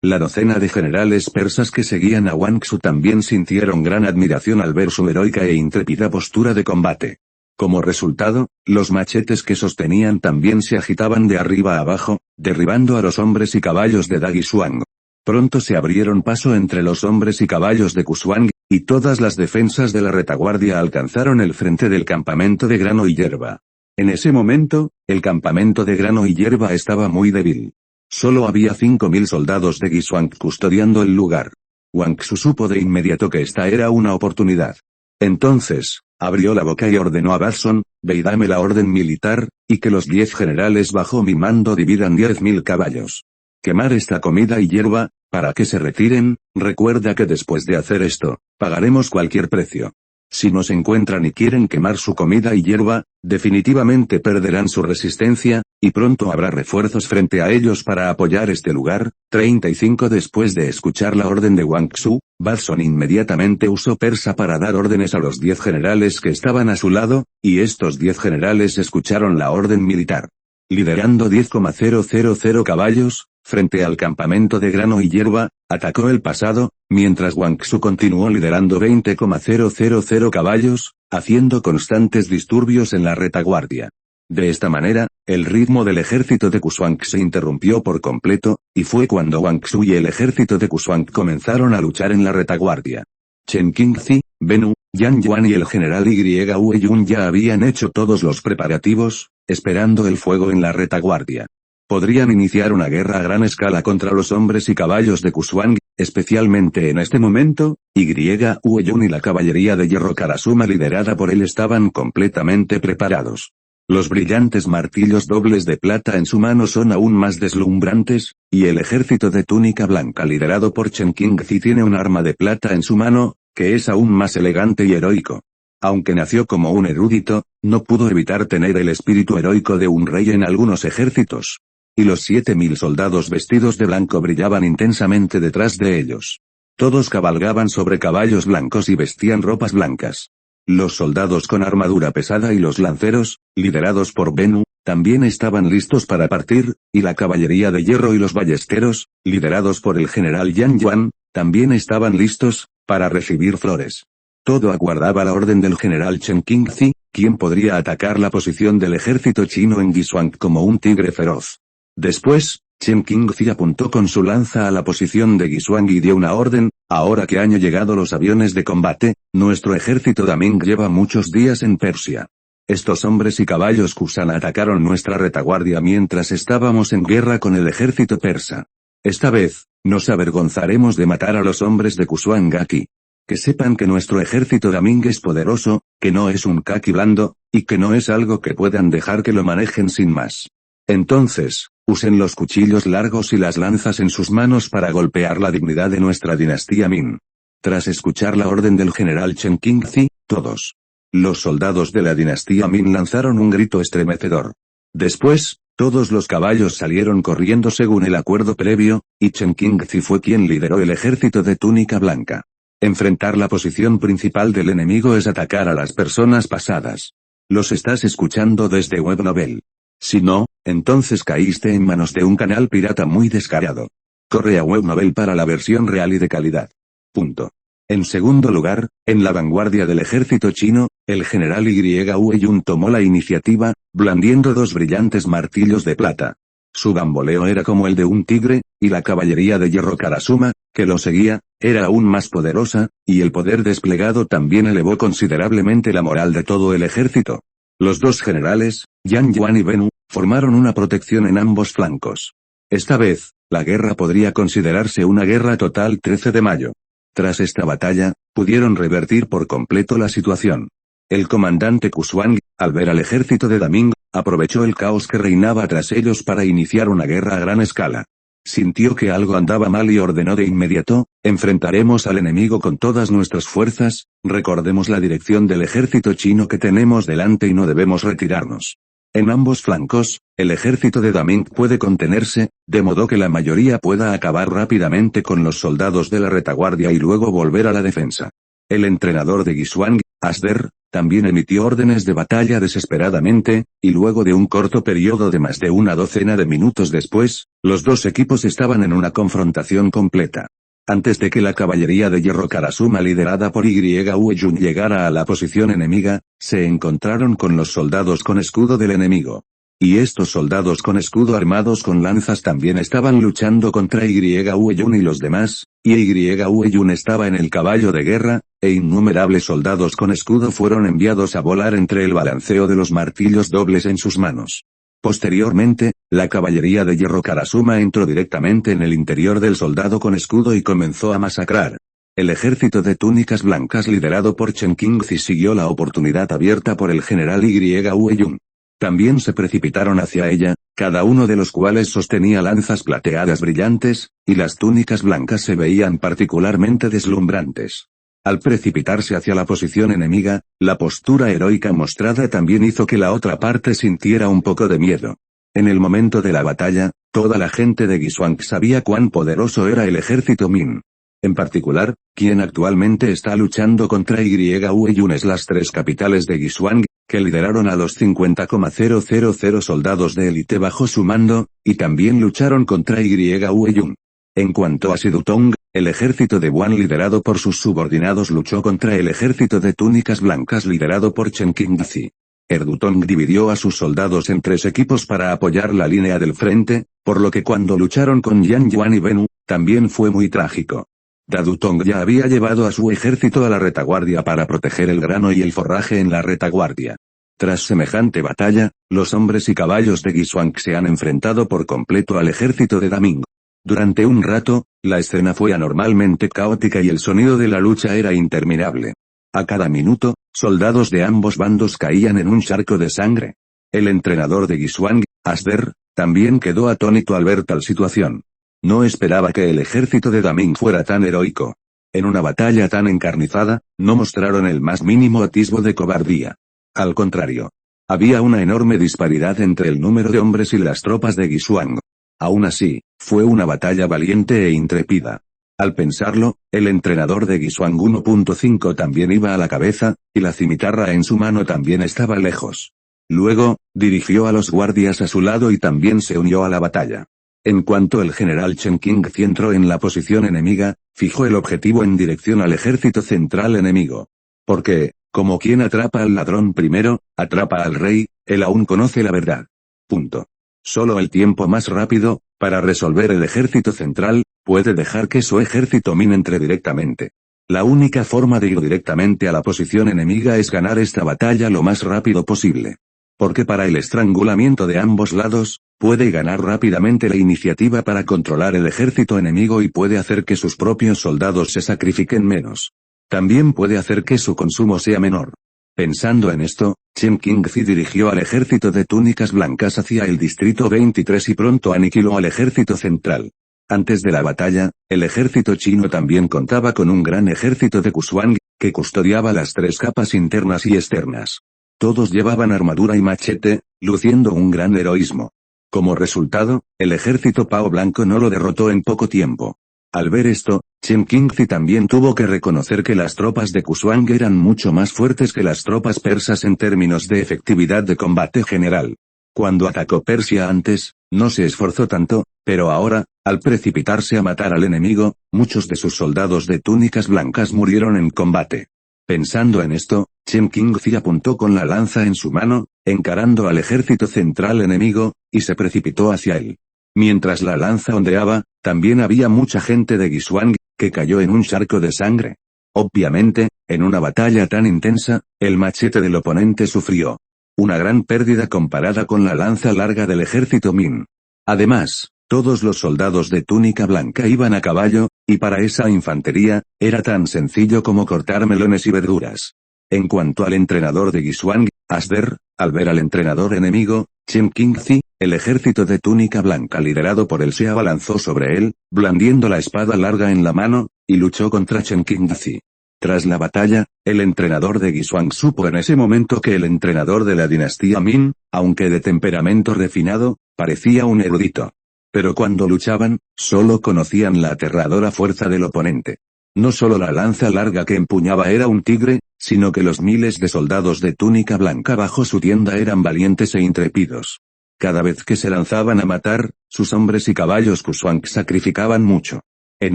La docena de generales persas que seguían a Wang Xu también sintieron gran admiración al ver su heroica e intrépida postura de combate. Como resultado, los machetes que sostenían también se agitaban de arriba a abajo, derribando a los hombres y caballos de Da Guisuang. Pronto se abrieron paso entre los hombres y caballos de Guisuang, y todas las defensas de la retaguardia alcanzaron el frente del campamento de grano y hierba. En ese momento, el campamento de grano y hierba estaba muy débil. Solo había 5.000 soldados de Guisuang custodiando el lugar. Wang Xu supo de inmediato que esta era una oportunidad. Entonces, abrió la boca y ordenó a Batson: ve y dame la orden militar, y que los 10 generales bajo mi mando dividan 10.000 caballos. Quemar esta comida y hierba, para que se retiren. Recuerda que después de hacer esto, pagaremos cualquier precio. Si nos encuentran y quieren quemar su comida y hierba, definitivamente perderán su resistencia, y pronto habrá refuerzos frente a ellos para apoyar este lugar. 35 Después de escuchar la orden de Wang Xu, Batson inmediatamente usó persa para dar órdenes a los 10 generales que estaban a su lado, y estos 10 generales escucharon la orden militar. Liderando 10,000 caballos, frente al campamento de grano y hierba, atacó el pasado, mientras Wang Xu continuó liderando 20,000 caballos, haciendo constantes disturbios en la retaguardia. De esta manera, el ritmo del ejército de Kusuang se interrumpió por completo, y fue cuando Wang Xu y el ejército de Kusuang comenzaron a luchar en la retaguardia. Chen Qingzi, Bennu, Yan Yuan y el general Wei Yun ya habían hecho todos los preparativos, esperando el fuego en la retaguardia. Podrían iniciar una guerra a gran escala contra los hombres y caballos de Kusuang, especialmente en este momento, Wei Yun y la caballería de hierro Karasuma liderada por él estaban completamente preparados. Los brillantes martillos dobles de plata en su mano son aún más deslumbrantes, y el ejército de túnica blanca liderado por Chen Qingzi tiene un arma de plata en su mano, que es aún más elegante y heroico. Aunque nació como un erudito, no pudo evitar tener el espíritu heroico de un rey en algunos ejércitos. Y los 7000 soldados vestidos de blanco brillaban intensamente detrás de ellos. Todos cabalgaban sobre caballos blancos y vestían ropas blancas. Los soldados con armadura pesada y los lanceros, liderados por Bennu, también estaban listos para partir, y la caballería de hierro y los ballesteros, liderados por el general Yan Yuan, también estaban listos, para recibir flores. Todo aguardaba la orden del general Chen Qingzi, quien podría atacar la posición del ejército chino en Guisuang como un tigre feroz. Después, Chen Qingzi apuntó con su lanza a la posición de Guisuang y dio una orden: ahora que han llegado los aviones de combate, nuestro ejército Daming lleva muchos días en Persia. Estos hombres y caballos Kusan atacaron nuestra retaguardia mientras estábamos en guerra con el ejército persa. Esta vez, nos avergonzaremos de matar a los hombres de Kusuang aquí. Que sepan que nuestro ejército Daming es poderoso, que no es un kaki blando, y que no es algo que puedan dejar que lo manejen sin más. Entonces, usen los cuchillos largos y las lanzas en sus manos para golpear la dignidad de nuestra dinastía Min. Tras escuchar la orden del general Chen Qingzi, todos los soldados de la dinastía Min lanzaron un grito estremecedor. Después, todos los caballos salieron corriendo según el acuerdo previo, y Chen Qingzi fue quien lideró el ejército de túnica blanca. Enfrentar la posición principal del enemigo es atacar a las personas pasadas. Los estás escuchando desde Webnovel. Si no, entonces caíste en manos de un canal pirata muy descarado. Corre a Webnovel para la versión real y de calidad. Punto. En segundo lugar, en la vanguardia del ejército chino, el general Wei Yun tomó la iniciativa, blandiendo 2 brillantes martillos de plata. Su bamboleo era como el de un tigre, y la caballería de hierro Karasuma, que lo seguía, era aún más poderosa, y el poder desplegado también elevó considerablemente la moral de todo el ejército. Los 2 generales, Yan Yuan y Bennu, formaron una protección en ambos flancos. Esta vez, la guerra podría considerarse una guerra total 13 de mayo. Tras esta batalla, pudieron revertir por completo la situación. El comandante Kusuang, al ver al ejército de Daming, aprovechó el caos que reinaba tras ellos para iniciar una guerra a gran escala. Sintió que algo andaba mal y ordenó de inmediato: enfrentaremos al enemigo con todas nuestras fuerzas, recordemos la dirección del ejército chino que tenemos delante y no debemos retirarnos. En ambos flancos, el ejército de Daming puede contenerse, de modo que la mayoría pueda acabar rápidamente con los soldados de la retaguardia y luego volver a la defensa. El entrenador de Guisuang, Asder, también emitió órdenes de batalla desesperadamente, y luego de un corto periodo de más de una docena de minutos después, los 2 equipos estaban en una confrontación completa. Antes de que la caballería de hierro Karasuma liderada por Wei Yun llegara a la posición enemiga, se encontraron con los soldados con escudo del enemigo. Y estos soldados con escudo armados con lanzas también estaban luchando contra Wei Yun y los demás, y Wei Yun estaba en el caballo de guerra, e innumerables soldados con escudo fueron enviados a volar entre el balanceo de los martillos dobles en sus manos. Posteriormente, la caballería de hierro Karasuma entró directamente en el interior del soldado con escudo y comenzó a masacrar. El ejército de túnicas blancas liderado por Chen Qingzi siguió la oportunidad abierta por el general Wei Yun. También se precipitaron hacia ella, cada uno de los cuales sostenía lanzas plateadas brillantes, y las túnicas blancas se veían particularmente deslumbrantes. Al precipitarse hacia la posición enemiga, la postura heroica mostrada también hizo que la otra parte sintiera un poco de miedo. En el momento de la batalla, toda la gente de Guisuang sabía cuán poderoso era el ejército Min. En particular, quien actualmente está luchando contra Wei Yun es las 3 capitales de Guisuang, que lideraron a los 50,000 soldados de élite bajo su mando, y también lucharon contra Wei Yun. En cuanto a Sidutong, el ejército de Guan liderado por sus subordinados luchó contra el ejército de túnicas blancas liderado por Chen Qingzi. Erdutong dividió a sus soldados en 3 equipos para apoyar la línea del frente, por lo que cuando lucharon con Yan Yuan y Bennu, también fue muy trágico. Dadutong ya había llevado a su ejército a la retaguardia para proteger el grano y el forraje en la retaguardia. Tras semejante batalla, los hombres y caballos de Guisuang se han enfrentado por completo al ejército de Daming. Durante un rato, la escena fue anormalmente caótica y el sonido de la lucha era interminable. A cada minuto, soldados de ambos bandos caían en un charco de sangre. El entrenador de Guisuang, Asder, también quedó atónito al ver tal situación. No esperaba que el ejército de Daming fuera tan heroico. En una batalla tan encarnizada, no mostraron el más mínimo atisbo de cobardía. Al contrario. Había una enorme disparidad entre el número de hombres y las tropas de Guisuang. Aún así, fue una batalla valiente e intrépida. Al pensarlo, el entrenador de Guisuang 1.5 también iba a la cabeza, y la cimitarra en su mano también estaba lejos. Luego, dirigió a los guardias a su lado y también se unió a la batalla. En cuanto el general Chen Qingzi entró en la posición enemiga, fijó el objetivo en dirección al ejército central enemigo. Porque, como quien atrapa al ladrón primero, atrapa al rey, él aún conoce la verdad. Punto. Solo el tiempo más rápido, para resolver el ejército central, puede dejar que su ejército Min entre directamente. La única forma de ir directamente a la posición enemiga es ganar esta batalla lo más rápido posible. Porque para el estrangulamiento de ambos lados, puede ganar rápidamente la iniciativa para controlar el ejército enemigo y puede hacer que sus propios soldados se sacrifiquen menos. También puede hacer que su consumo sea menor. Pensando en esto, Chen Qingzi dirigió al ejército de túnicas blancas hacia el distrito 23 y pronto aniquiló al ejército central. Antes de la batalla, el ejército chino también contaba con un gran ejército de Guisuang, que custodiaba las 3 capas internas y externas. Todos llevaban armadura y machete, luciendo un gran heroísmo. Como resultado, el ejército Pao Blanco no lo derrotó en poco tiempo. Al ver esto, Chen Qingzi también tuvo que reconocer que las tropas de Guisuang eran mucho más fuertes que las tropas persas en términos de efectividad de combate general. Cuando atacó Persia antes, no se esforzó tanto, pero ahora, al precipitarse a matar al enemigo, muchos de sus soldados de túnicas blancas murieron en combate. Pensando en esto, Chen Qingzi apuntó con la lanza en su mano, encarando al ejército central enemigo, y se precipitó hacia él. Mientras la lanza ondeaba, también había mucha gente de Guisuang, que cayó en un charco de sangre. Obviamente, en una batalla tan intensa, el machete del oponente sufrió una gran pérdida comparada con la lanza larga del ejército Min. Además, todos los soldados de túnica blanca iban a caballo, y para esa infantería, era tan sencillo como cortar melones y verduras. En cuanto al entrenador de Guisuang, Asder, al ver al entrenador enemigo, Chen Qingzi, el ejército de túnica blanca liderado por él se abalanzó sobre él, blandiendo la espada larga en la mano, y luchó contra Chen Qingzi. Tras la batalla, el entrenador de Guisuang supo en ese momento que el entrenador de la dinastía Min, aunque de temperamento refinado, parecía un erudito. Pero cuando luchaban, solo conocían la aterradora fuerza del oponente. No solo la lanza larga que empuñaba era un tigre, sino que los miles de soldados de túnica blanca bajo su tienda eran valientes e intrépidos. Cada vez que se lanzaban a matar, sus hombres y caballos Guisuang sacrificaban mucho. En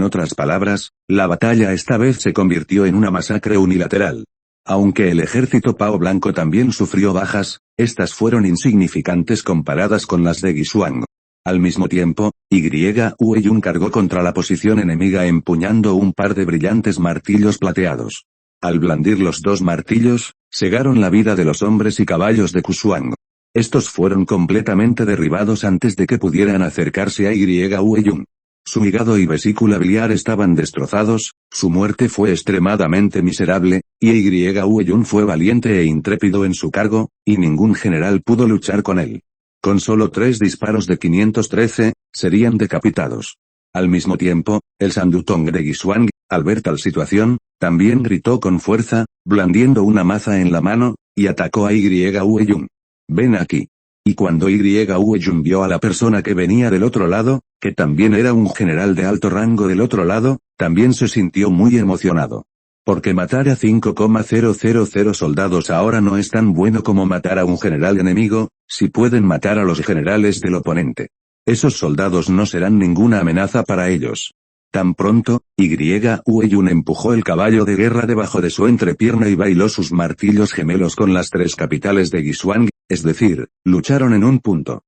otras palabras, la batalla esta vez se convirtió en una masacre unilateral. Aunque el ejército Pao Blanco también sufrió bajas, estas fueron insignificantes comparadas con las de Guisuang. Al mismo tiempo, Hueyun cargó contra la posición enemiga empuñando un par de brillantes martillos plateados. Al blandir los 2 martillos, cegaron la vida de los hombres y caballos de Guisuang. Estos fueron completamente derribados antes de que pudieran acercarse a Hueyun. Su hígado y vesícula biliar estaban destrozados, su muerte fue extremadamente miserable, y Hueyun fue valiente e intrépido en su cargo, y ningún general pudo luchar con él. Con solo 3 disparos de 513, serían decapitados. Al mismo tiempo, el Sandutong de Guisuang, al ver tal situación, también gritó con fuerza, blandiendo una maza en la mano, y atacó a Hueyun. «Ven aquí». Y cuando Hueyun vio a la persona que venía del otro lado, que también era un general de alto rango del otro lado, también se sintió muy emocionado. Porque matar a 5,000 soldados ahora no es tan bueno como matar a un general enemigo, si pueden matar a los generales del oponente. Esos soldados no serán ninguna amenaza para ellos. Tan pronto, Ueyun empujó el caballo de guerra debajo de su entrepierna y bailó sus martillos gemelos con las tres capitales de Guisuang, es decir, lucharon en un punto.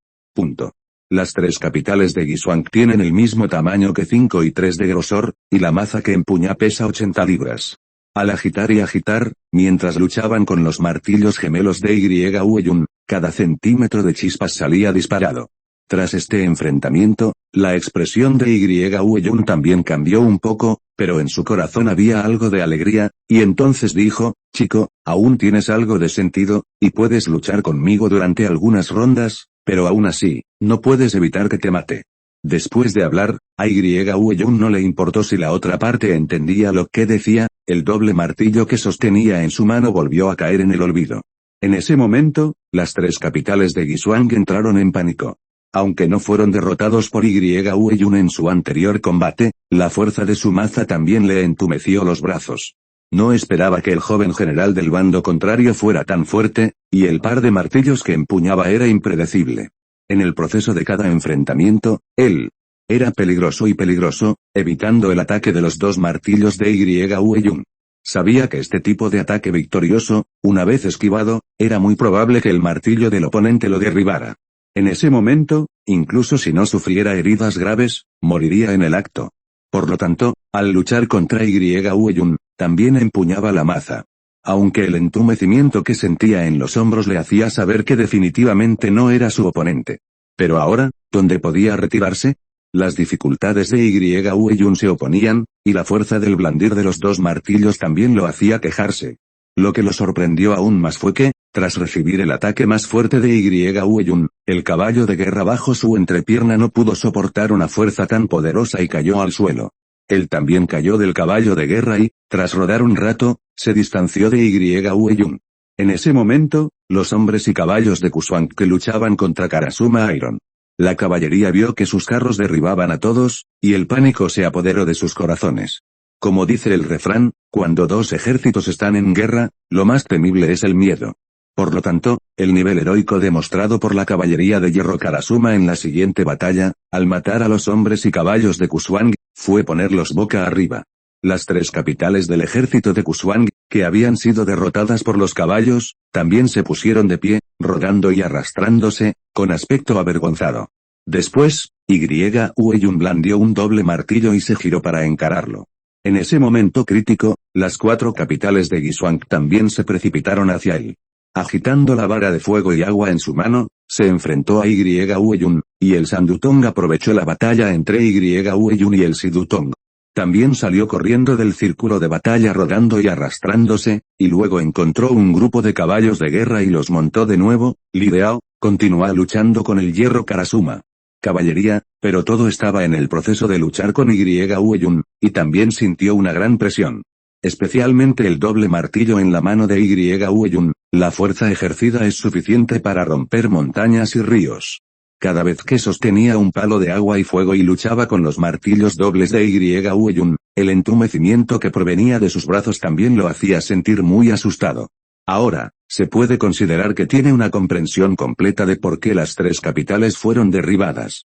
Las tres capitales de Guisuang tienen el mismo tamaño que 5 y 3 de grosor, y la maza que empuña pesa 80 libras. Al agitar y agitar, mientras luchaban con los martillos gemelos de Ueyun, cada centímetro de chispas salía disparado. Tras este enfrentamiento, la expresión de Ueyun también cambió un poco, pero en su corazón había algo de alegría, y entonces dijo, chico, aún tienes algo de sentido, y puedes luchar conmigo durante algunas rondas, pero aún así, no puedes evitar que te mate. Después de hablar, a Ueyun no le importó si la otra parte entendía lo que decía, el doble martillo que sostenía en su mano volvió a caer en el olvido. En ese momento, las tres capitales de Guisuang entraron en pánico. Aunque no fueron derrotados por Ueyun en su anterior combate, la fuerza de su maza también le entumeció los brazos. No esperaba que el joven general del bando contrario fuera tan fuerte, y el par de martillos que empuñaba era impredecible. En el proceso de cada enfrentamiento, él era peligroso y peligroso, evitando el ataque de los dos martillos de Ueyun. Sabía que este tipo de ataque victorioso, una vez esquivado, era muy probable que el martillo del oponente lo derribara. En ese momento, incluso si no sufriera heridas graves, moriría en el acto. Por lo tanto, al luchar contra Ueyun, también empuñaba la maza. Aunque el entumecimiento que sentía en los hombros le hacía saber que definitivamente no era su oponente. Pero ahora, ¿dónde podía retirarse? Las dificultades de Ueyun se oponían, y la fuerza del blandir de los dos martillos también lo hacía quejarse. Lo que lo sorprendió aún más fue que, tras recibir el ataque más fuerte de Ueyun, el caballo de guerra bajo su entrepierna no pudo soportar una fuerza tan poderosa y cayó al suelo. Él también cayó del caballo de guerra y, tras rodar un rato, se distanció de Ueyun. En ese momento, los hombres y caballos de Guisuang que luchaban contra Karasuma Iron. La caballería vio que sus carros derribaban a todos, y el pánico se apoderó de sus corazones. Como dice el refrán, cuando dos ejércitos están en guerra, lo más temible es el miedo. Por lo tanto, el nivel heroico demostrado por la caballería de hierro Karasuma en la siguiente batalla, al matar a los hombres y caballos de Guisuang, fue ponerlos boca arriba. Las tres capitales del ejército de Guisuang, que habían sido derrotadas por los caballos, también se pusieron de pie, rodando y arrastrándose, con aspecto avergonzado. Después, Ueyun blandió un doble martillo y se giró para encararlo. En ese momento crítico, las cuatro capitales de Guisuang también se precipitaron hacia él. Agitando la vara de fuego y agua en su mano, se enfrentó a Ueyun, y el Sandutong aprovechó la batalla entre Ueyun y el Sidutong. También salió corriendo del círculo de batalla rodando y arrastrándose, y luego encontró un grupo de caballos de guerra y los montó de nuevo. Lideao continuó luchando con el hierro Karasuma. Caballería, pero todo estaba en el proceso de luchar con Ueyun, y también sintió una gran presión. Especialmente el doble martillo en la mano de Ueyun, la fuerza ejercida es suficiente para romper montañas y ríos. Cada vez que sostenía un palo de agua y fuego y luchaba con los martillos dobles de Ueyun, el entumecimiento que provenía de sus brazos también lo hacía sentir muy asustado. Ahora, se puede considerar que tiene una comprensión completa de por qué las tres capitales fueron derribadas.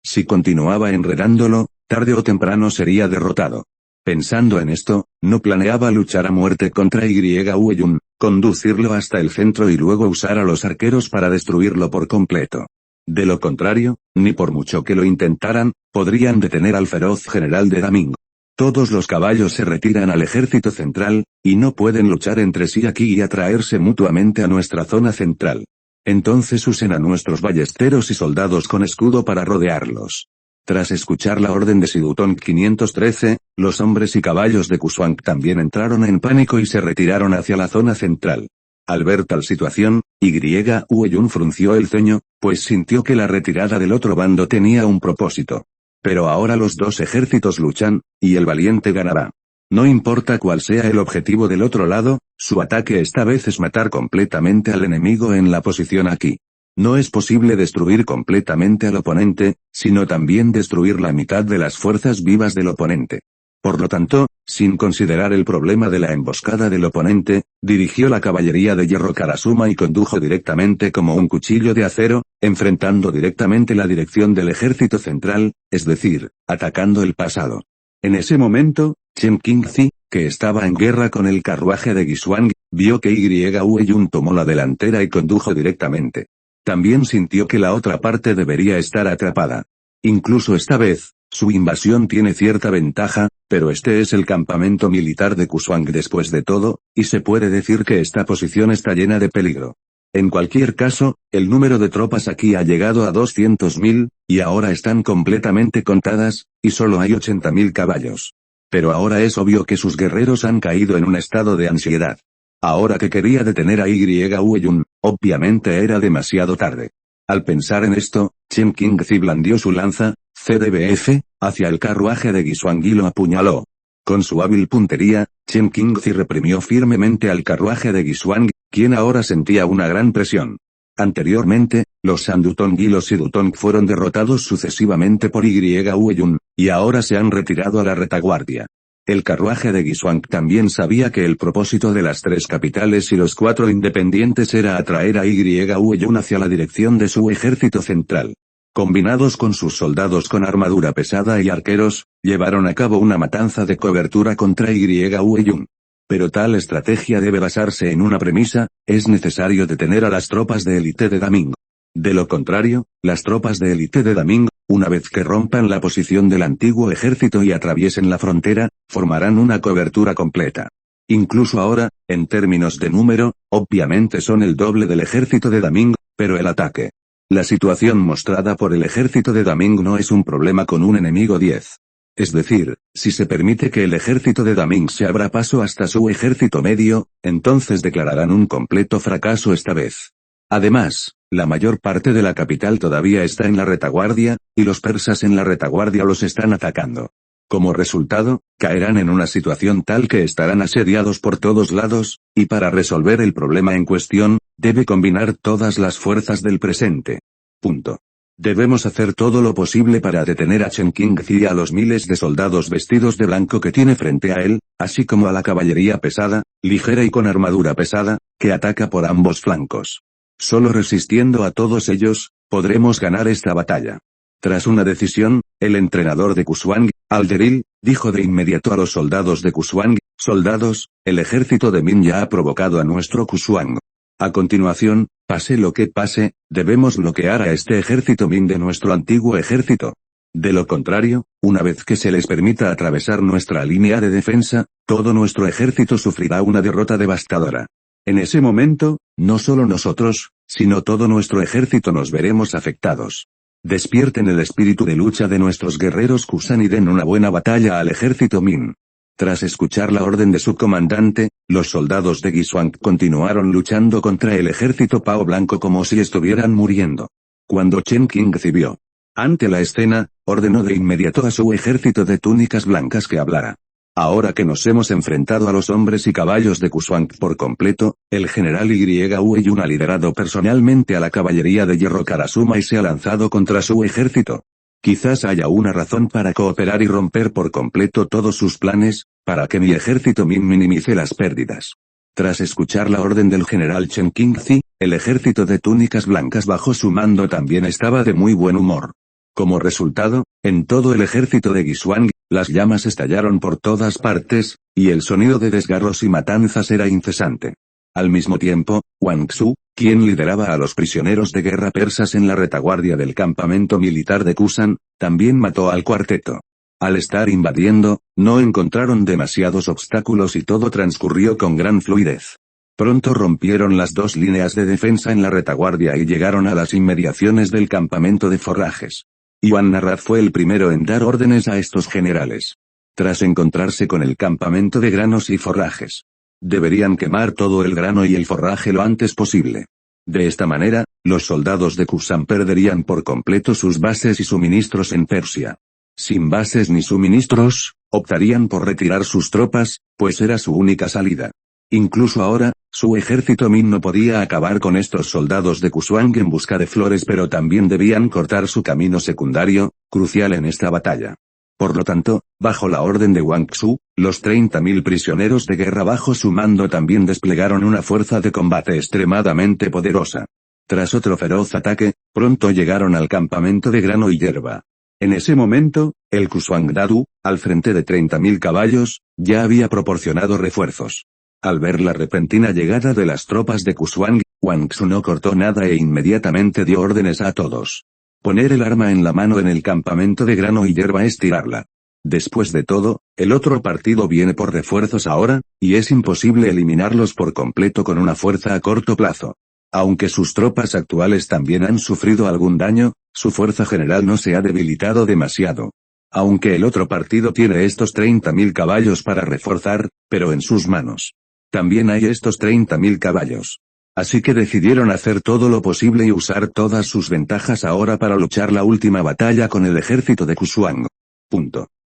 Si continuaba enredándolo, tarde o temprano sería derrotado. Pensando en esto, no planeaba luchar a muerte contra Ueyun, conducirlo hasta el centro y luego usar a los arqueros para destruirlo por completo. De lo contrario, ni por mucho que lo intentaran, podrían detener al feroz general de Daming. Todos los caballos se retiran al ejército central, y no pueden luchar entre sí aquí y atraerse mutuamente a nuestra zona central. Entonces usen a nuestros ballesteros y soldados con escudo para rodearlos. Tras escuchar la orden de Sidutong 513, los hombres y caballos de Guisuang también entraron en pánico y se retiraron hacia la zona central. Al ver tal situación, Ueyun frunció el ceño, pues sintió que la retirada del otro bando tenía un propósito. Pero ahora los dos ejércitos luchan, y el valiente ganará. No importa cuál sea el objetivo del otro lado, su ataque esta vez es matar completamente al enemigo en la posición aquí. No es posible destruir completamente al oponente, sino también destruir la mitad de las fuerzas vivas del oponente. Por lo tanto, sin considerar el problema de la emboscada del oponente, dirigió la caballería de hierro Karasuma y condujo directamente como un cuchillo de acero, enfrentando directamente la dirección del ejército central, es decir, atacando el pasado. En ese momento, Chen Qingzi, que estaba en guerra con el carruaje de Guisuang, vio que Yue-Yun tomó la delantera y condujo directamente. También sintió que la otra parte debería estar atrapada. Incluso esta vez, su invasión tiene cierta ventaja, pero este es el campamento militar de Kusuang después de todo, y se puede decir que esta posición está llena de peligro. En cualquier caso, el número de tropas aquí ha llegado a 200.000, y ahora están completamente contadas, y solo hay 80.000 caballos. Pero ahora es obvio que sus guerreros han caído en un estado de ansiedad. Ahora que quería detener a Yue-Yun, obviamente era demasiado tarde. Al pensar en esto, Chen Qingzi blandió su lanza, CDBF, hacia el carruaje de Guisuang y lo apuñaló. Con su hábil puntería, Chen Qingzi reprimió firmemente al carruaje de Guisuang, quien ahora sentía una gran presión. Anteriormente, los Sandutong y los Sidutong fueron derrotados sucesivamente por Yue-Yun, y ahora se han retirado a la retaguardia. El carruaje de Guisuang también sabía que el propósito de las 3 capitales y los 4 independientes era atraer a Yue-Yun hacia la dirección de su ejército central. Combinados con sus soldados con armadura pesada y arqueros, llevaron a cabo una matanza de cobertura contra Yue-Yun. Pero tal estrategia debe basarse en una premisa: es necesario detener a las tropas de élite de Daming. De lo contrario, las tropas de élite de Daming, una vez que rompan la posición del antiguo ejército y atraviesen la frontera, formarán una cobertura completa. Incluso ahora, en términos de número, obviamente son el doble del ejército de Daming, pero el ataque. La situación mostrada por el ejército de Daming no es un problema con un enemigo 10. Es decir, si se permite que el ejército de Daming se abra paso hasta su ejército medio, entonces declararán un completo fracaso esta vez. Además, la mayor parte de la capital todavía está en la retaguardia, y los persas en la retaguardia los están atacando. Como resultado, caerán en una situación tal que estarán asediados por todos lados, y para resolver el problema en cuestión, debe combinar todas las fuerzas del presente. Punto. Debemos hacer todo lo posible para detener a Chen Qingzi y a los miles de soldados vestidos de blanco que tiene frente a él, así como a la caballería pesada, ligera y con armadura pesada, que ataca por ambos flancos. Solo resistiendo a todos ellos, podremos ganar esta batalla. Tras una decisión, el entrenador de Kusuang, Alderil, dijo de inmediato a los soldados de Kusuang: soldados, el ejército de Min ya ha provocado a nuestro Kusuang. A continuación, pase lo que pase, debemos bloquear a este ejército Min de nuestro antiguo ejército. De lo contrario, una vez que se les permita atravesar nuestra línea de defensa, todo nuestro ejército sufrirá una derrota devastadora. En ese momento, no solo nosotros, sino todo nuestro ejército nos veremos afectados. Despierten el espíritu de lucha de nuestros guerreros Kusan y den una buena batalla al ejército Min. Tras escuchar la orden de su comandante, los soldados de Guisuang continuaron luchando contra el ejército Pao Blanco como si estuvieran muriendo. Cuando Chen Qingzi vio ante la escena, ordenó de inmediato a su ejército de túnicas blancas que hablara. Ahora que nos hemos enfrentado a los hombres y caballos de Kusuang por completo, el general Yue-Yun ha liderado personalmente a la caballería de hierro Karasuma y se ha lanzado contra su ejército. Quizás haya una razón para cooperar y romper por completo todos sus planes, para que mi ejército Min minimice las pérdidas. Tras escuchar la orden del general Chen Qingzi, el ejército de túnicas blancas bajo su mando también estaba de muy buen humor. Como resultado, en todo el ejército de Guisuang, las llamas estallaron por todas partes, y el sonido de desgarros y matanzas era incesante. Al mismo tiempo, Wang Xu, quien lideraba a los prisioneros de guerra persas en la retaguardia del campamento militar de Kusan, también mató al cuarteto. Al estar invadiendo, no encontraron demasiados obstáculos y todo transcurrió con gran fluidez. Pronto rompieron las 2 líneas de defensa en la retaguardia y llegaron a las inmediaciones del campamento de forrajes. Yuan Narrad fue el primero en dar órdenes a estos generales. Tras encontrarse con el campamento de granos y forrajes, deberían quemar todo el grano y el forraje lo antes posible. De esta manera, los soldados de Kusan perderían por completo sus bases y suministros en Persia. Sin bases ni suministros, optarían por retirar sus tropas, pues era su única salida. Incluso ahora, su ejército Min no podía acabar con estos soldados de Kusuang en busca de flores, pero también debían cortar su camino secundario, crucial en esta batalla. Por lo tanto, bajo la orden de Wang Xu, los 30.000 prisioneros de guerra bajo su mando también desplegaron una fuerza de combate extremadamente poderosa. Tras otro feroz ataque, pronto llegaron al campamento de grano y hierba. En ese momento, el Kusuang-Dadu, al frente de 30.000 caballos, ya había proporcionado refuerzos. Al ver la repentina llegada de las tropas de Kusuang, Wang Xu no cortó nada e inmediatamente dio órdenes a todos. Poner el arma en la mano en el campamento de grano y hierba es tirarla. Después de todo, el otro partido viene por refuerzos ahora, y es imposible eliminarlos por completo con una fuerza a corto plazo. Aunque sus tropas actuales también han sufrido algún daño, su fuerza general no se ha debilitado demasiado. Aunque el otro partido tiene estos 30.000 caballos para reforzar, pero en sus manos también hay estos 30.000 caballos. Así que decidieron hacer todo lo posible y usar todas sus ventajas ahora para luchar la última batalla con el ejército de Kusuang.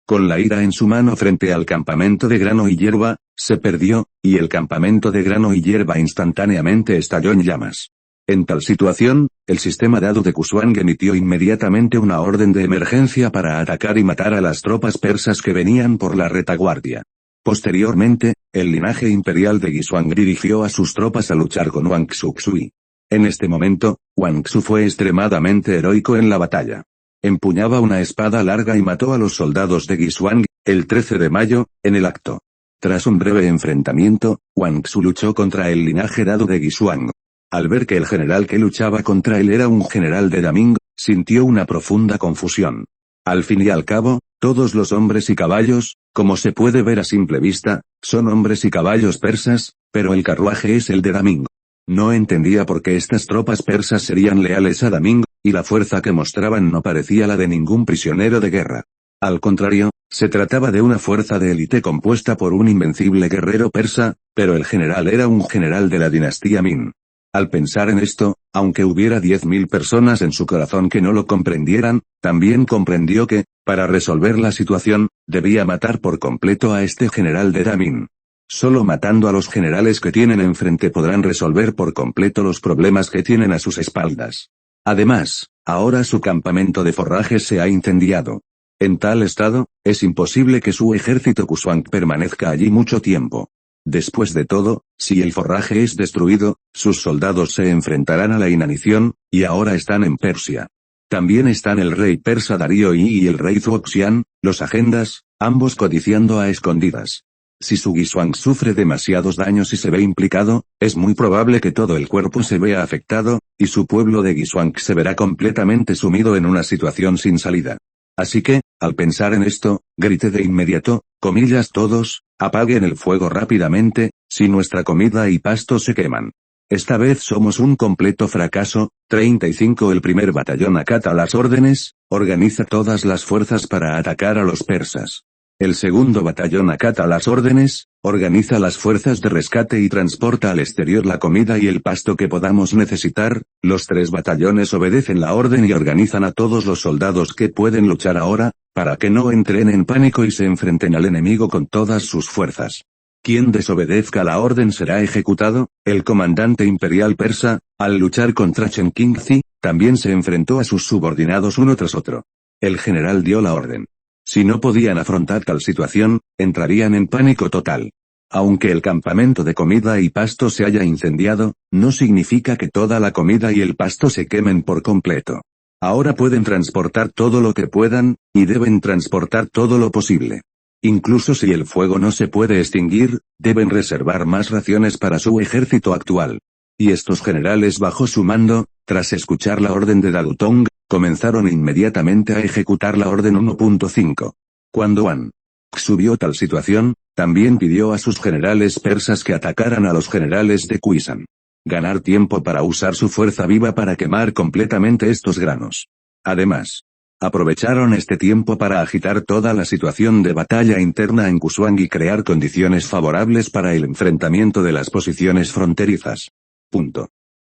Con la ira en su mano frente al campamento de grano y hierba, se perdió, y el campamento de grano y hierba instantáneamente estalló en llamas. En tal situación, el sistema Dadu de Kusuang emitió inmediatamente una orden de emergencia para atacar y matar a las tropas persas que venían por la retaguardia. Posteriormente, el linaje imperial de Guisuang dirigió a sus tropas a luchar con Wang Xuxui. En este momento, Wang Xu fue extremadamente heroico en la batalla. Empuñaba una espada larga y mató a los soldados de Guisuang, el 13 de mayo, en el acto. Tras un breve enfrentamiento, Wang Xu luchó contra el linaje Dadu de Guisuang. Al ver que el general que luchaba contra él era un general de Daming, sintió una profunda confusión. Al fin y al cabo, todos los hombres y caballos, como se puede ver a simple vista, son hombres y caballos persas, pero el carruaje es el de Daming. No entendía por qué estas tropas persas serían leales a Daming, y la fuerza que mostraban no parecía la de ningún prisionero de guerra. Al contrario, se trataba de una fuerza de élite compuesta por un invencible guerrero persa, pero el general era un general de la dinastía Min. Al pensar en esto, aunque hubiera 10.000 personas en su corazón que no lo comprendieran, también comprendió que, para resolver la situación, debía matar por completo a este general de Damin. Solo matando a los generales que tienen enfrente podrán resolver por completo los problemas que tienen a sus espaldas. Además, ahora su campamento de forrajes se ha incendiado. En tal estado, es imposible que su ejército Kusuang permanezca allí mucho tiempo. Después de todo, si el forraje es destruido, sus soldados se enfrentarán a la inanición, y ahora están en Persia. También están el rey persa Darío y el rey Zuoxian, los agendas, ambos codiciando a escondidas. Si su Guisuang sufre demasiados daños y se ve implicado, es muy probable que todo el cuerpo se vea afectado, y su pueblo de Guisuang se verá completamente sumido en una situación sin salida. Así que, al pensar en esto, grité de inmediato, comillas todos, apaguen el fuego rápidamente, si nuestra comida y pasto se queman. Esta vez somos un completo fracaso. 35 El primer batallón acata las órdenes, organiza todas las fuerzas para atacar a los persas. El segundo batallón acata las órdenes, organiza las fuerzas de rescate y transporta al exterior la comida y el pasto que podamos necesitar. Los 3 batallones obedecen la orden y organizan a todos los soldados que pueden luchar ahora, para que no entren en pánico y se enfrenten al enemigo con todas sus fuerzas. Quien desobedezca la orden será ejecutado. El comandante imperial persa, al luchar contra Chen Qingzi, también se enfrentó a sus subordinados uno tras otro. El general dio la orden. Si no podían afrontar tal situación, entrarían en pánico total. Aunque el campamento de comida y pasto se haya incendiado, no significa que toda la comida y el pasto se quemen por completo. Ahora pueden transportar todo lo que puedan, y deben transportar todo lo posible. Incluso si el fuego no se puede extinguir, deben reservar más raciones para su ejército actual. Y estos generales bajo su mando, tras escuchar la orden de Dadutong, comenzaron inmediatamente a ejecutar la orden 1.5. Cuando Wang Xu vio tal situación, también pidió a sus generales persas que atacaran a los generales de Kuishan. Ganar tiempo para usar su fuerza viva para quemar completamente estos granos. Además, aprovecharon este tiempo para agitar toda la situación de batalla interna en Kusuang y crear condiciones favorables para el enfrentamiento de las posiciones fronterizas.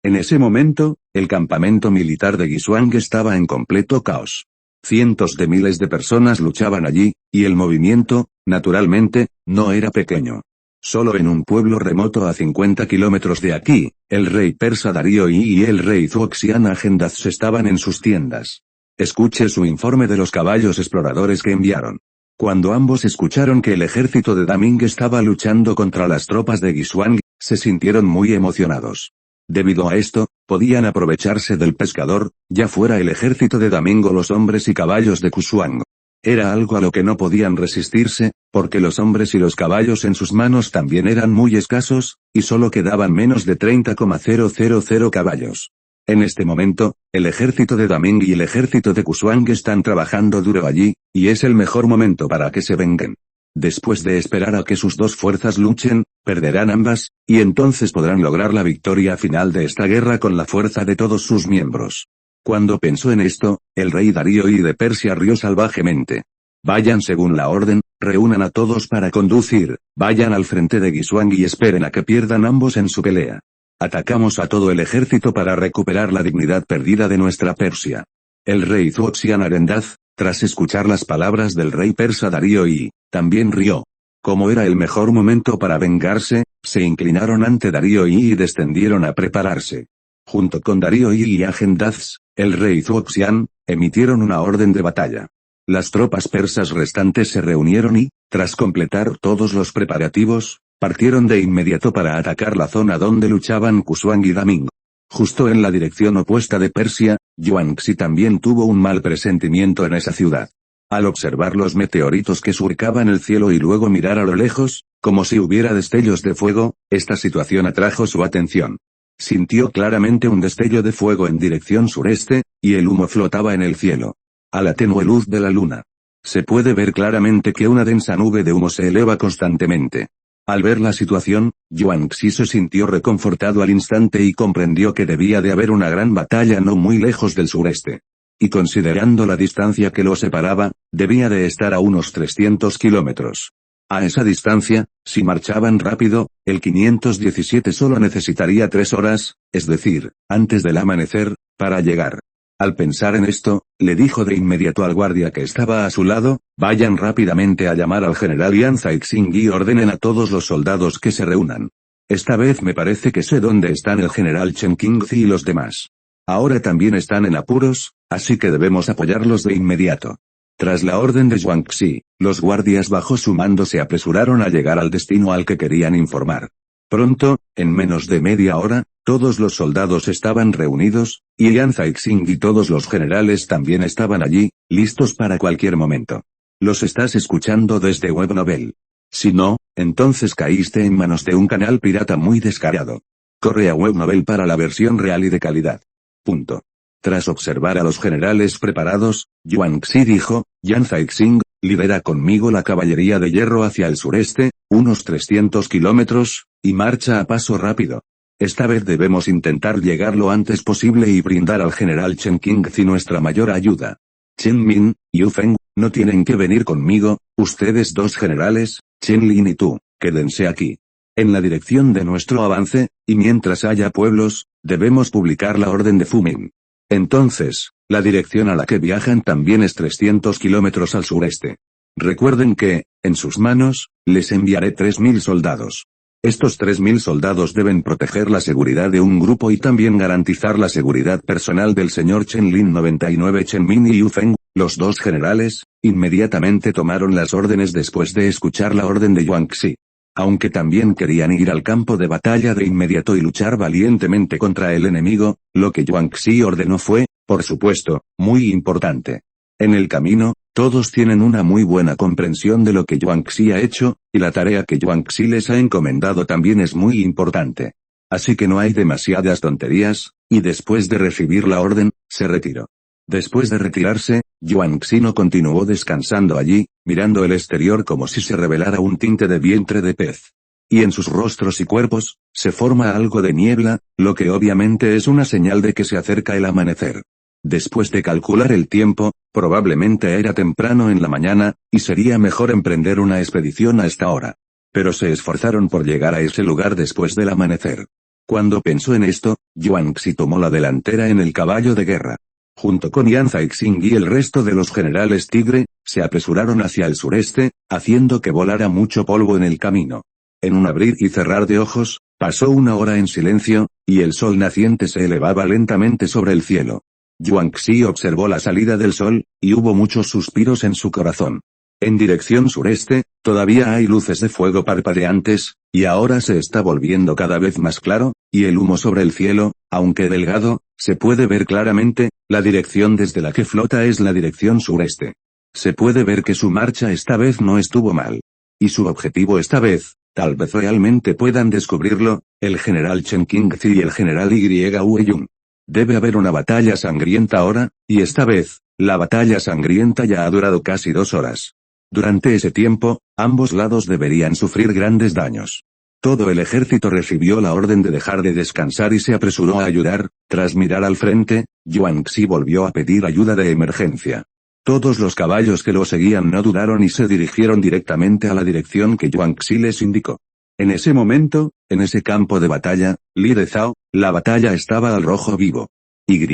En ese momento, el campamento militar de Guisuang estaba en completo caos. Cientos de miles de personas luchaban allí, y el movimiento, naturalmente, no era pequeño. Solo en un pueblo remoto a 50 kilómetros de aquí, el rey persa Darío y el rey Zuoxian Agendaz estaban en sus tiendas. Escuche su informe de los caballos exploradores que enviaron. Cuando ambos escucharon que el ejército de Daming estaba luchando contra las tropas de Guisuang, se sintieron muy emocionados. Debido a esto, podían aprovecharse del pescador, ya fuera el ejército de Daming o los hombres y caballos de Kusuang. Era algo a lo que no podían resistirse, porque los hombres y los caballos en sus manos también eran muy escasos, y solo quedaban menos de 30,000 caballos. En este momento, el ejército de Daming y el ejército de Kusuang están trabajando duro allí, y es el mejor momento para que se vengan. Después de esperar a que sus dos fuerzas luchen, perderán ambas, y entonces podrán lograr la victoria final de esta guerra con la fuerza de todos sus miembros. Cuando pensó en esto, el rey Darío I de Persia rió salvajemente. Vayan según la orden, reúnan a todos para conducir, vayan al frente de Guisuang y esperen a que pierdan ambos en su pelea. Atacamos a todo el ejército para recuperar la dignidad perdida de nuestra Persia. El rey Zuoxian Arendaz, tras escuchar las palabras del rey persa Darío I, también rió. Como era el mejor momento para vengarse, se inclinaron ante Darío I y descendieron a prepararse. Junto con Darío I y Agendaz, el rey Zuoxian, emitieron una orden de batalla. Las tropas persas restantes se reunieron y, tras completar todos los preparativos, partieron de inmediato para atacar la zona donde luchaban Kusuang y Daming. Justo en la dirección opuesta de Persia, Yuanxi también tuvo un mal presentimiento en esa ciudad. Al observar los meteoritos que surcaban el cielo y luego mirar a lo lejos, como si hubiera destellos de fuego, esta situación atrajo su atención. Sintió claramente un destello de fuego en dirección sureste, y el humo flotaba en el cielo. A la tenue luz de la luna. Se puede ver claramente que una densa nube de humo se eleva constantemente. Al ver la situación, Yuanxi se sintió reconfortado al instante y comprendió que debía de haber una gran batalla no muy lejos del sureste. Y considerando la distancia que lo separaba, debía de estar a unos 300 kilómetros. A esa distancia, si marchaban rápido, el 517 solo necesitaría 3 horas, es decir, antes del amanecer, para llegar. Al pensar en esto, le dijo de inmediato al guardia que estaba a su lado, vayan rápidamente a llamar al general Yan Caixing y ordenen a todos los soldados que se reúnan. Esta vez me parece que sé dónde están el general Chen Qingzi y los demás. Ahora también están en apuros, así que debemos apoyarlos de inmediato. Tras la orden de Yuanxi, los guardias bajo su mando se apresuraron a llegar al destino al que querían informar. Pronto, en menos de media hora, todos los soldados estaban reunidos, y Yan Caixing y todos los generales también estaban allí, listos para cualquier momento. Los estás escuchando desde Webnovel. Si no, entonces caíste en manos de un canal pirata muy descarado. Corre a Webnovel para la versión real y de calidad. Punto. Tras observar a los generales preparados, Yuanxi dijo, Yan Caixing, lidera conmigo la caballería de hierro hacia el sureste, unos 300 kilómetros, y marcha a paso rápido. Esta vez debemos intentar llegar lo antes posible y brindar al general Chen Qingzi nuestra mayor ayuda. Chen Min, Yu Feng, no tienen que venir conmigo, ustedes dos generales, Chen Lin y tú, quédense aquí. En la dirección de nuestro avance, y mientras haya pueblos, debemos publicar la orden de Fumin. Entonces, la dirección a la que viajan también es 300 kilómetros al sureste. Recuerden que, en sus manos, les enviaré 3000 soldados. Estos 3000 soldados deben proteger la seguridad de un grupo y también garantizar la seguridad personal del señor Chen Lin 99 Chen Min y Yu Feng, los dos generales, inmediatamente tomaron las órdenes después de escuchar la orden de Yuanxi. Aunque también querían ir al campo de batalla de inmediato y luchar valientemente contra el enemigo, lo que Yuanxi ordenó fue, por supuesto, muy importante. En el camino, todos tienen una muy buena comprensión de lo que Yuanxi ha hecho, y la tarea que Yuanxi les ha encomendado también es muy importante. Así que no hay demasiadas tonterías, y después de recibir la orden, se retiró. Después de retirarse, Yuanxi no continuó descansando allí, mirando el exterior como si se revelara un tinte de vientre de pez. Y en sus rostros y cuerpos, se forma algo de niebla, lo que obviamente es una señal de que se acerca el amanecer. Después de calcular el tiempo, probablemente era temprano en la mañana, y sería mejor emprender una expedición a esta hora. Pero se esforzaron por llegar a ese lugar después del amanecer. Cuando pensó en esto, Yuanxi tomó la delantera en el caballo de guerra. Junto con Yan Caixing y el resto de los generales Tigre, se apresuraron hacia el sureste, haciendo que volara mucho polvo en el camino. En un abrir y cerrar de ojos, pasó una hora en silencio, y el sol naciente se elevaba lentamente sobre el cielo. Yuanxi observó la salida del sol, y hubo muchos suspiros en su corazón. En dirección sureste, todavía hay luces de fuego parpadeantes, y ahora se está volviendo cada vez más claro, y el humo sobre el cielo, aunque delgado, se puede ver claramente. La dirección desde la que flota es la dirección sureste. Se puede ver que su marcha esta vez no estuvo mal. Y su objetivo esta vez, tal vez realmente puedan descubrirlo, el general Chen Qingzi y el general Y. Hueyun. Debe haber una batalla sangrienta ahora, y esta vez, la batalla sangrienta ya ha durado casi 2 horas. Durante ese tiempo, ambos lados deberían sufrir grandes daños. Todo el ejército recibió la orden de dejar de descansar y se apresuró a ayudar. Tras mirar al frente, Yuan Xi volvió a pedir ayuda de emergencia. Todos los caballos que lo seguían no dudaron y se dirigieron directamente a la dirección que Yuan Xi les indicó. En ese momento, en ese campo de batalla, Li de Zhao, la batalla estaba al rojo vivo. Y.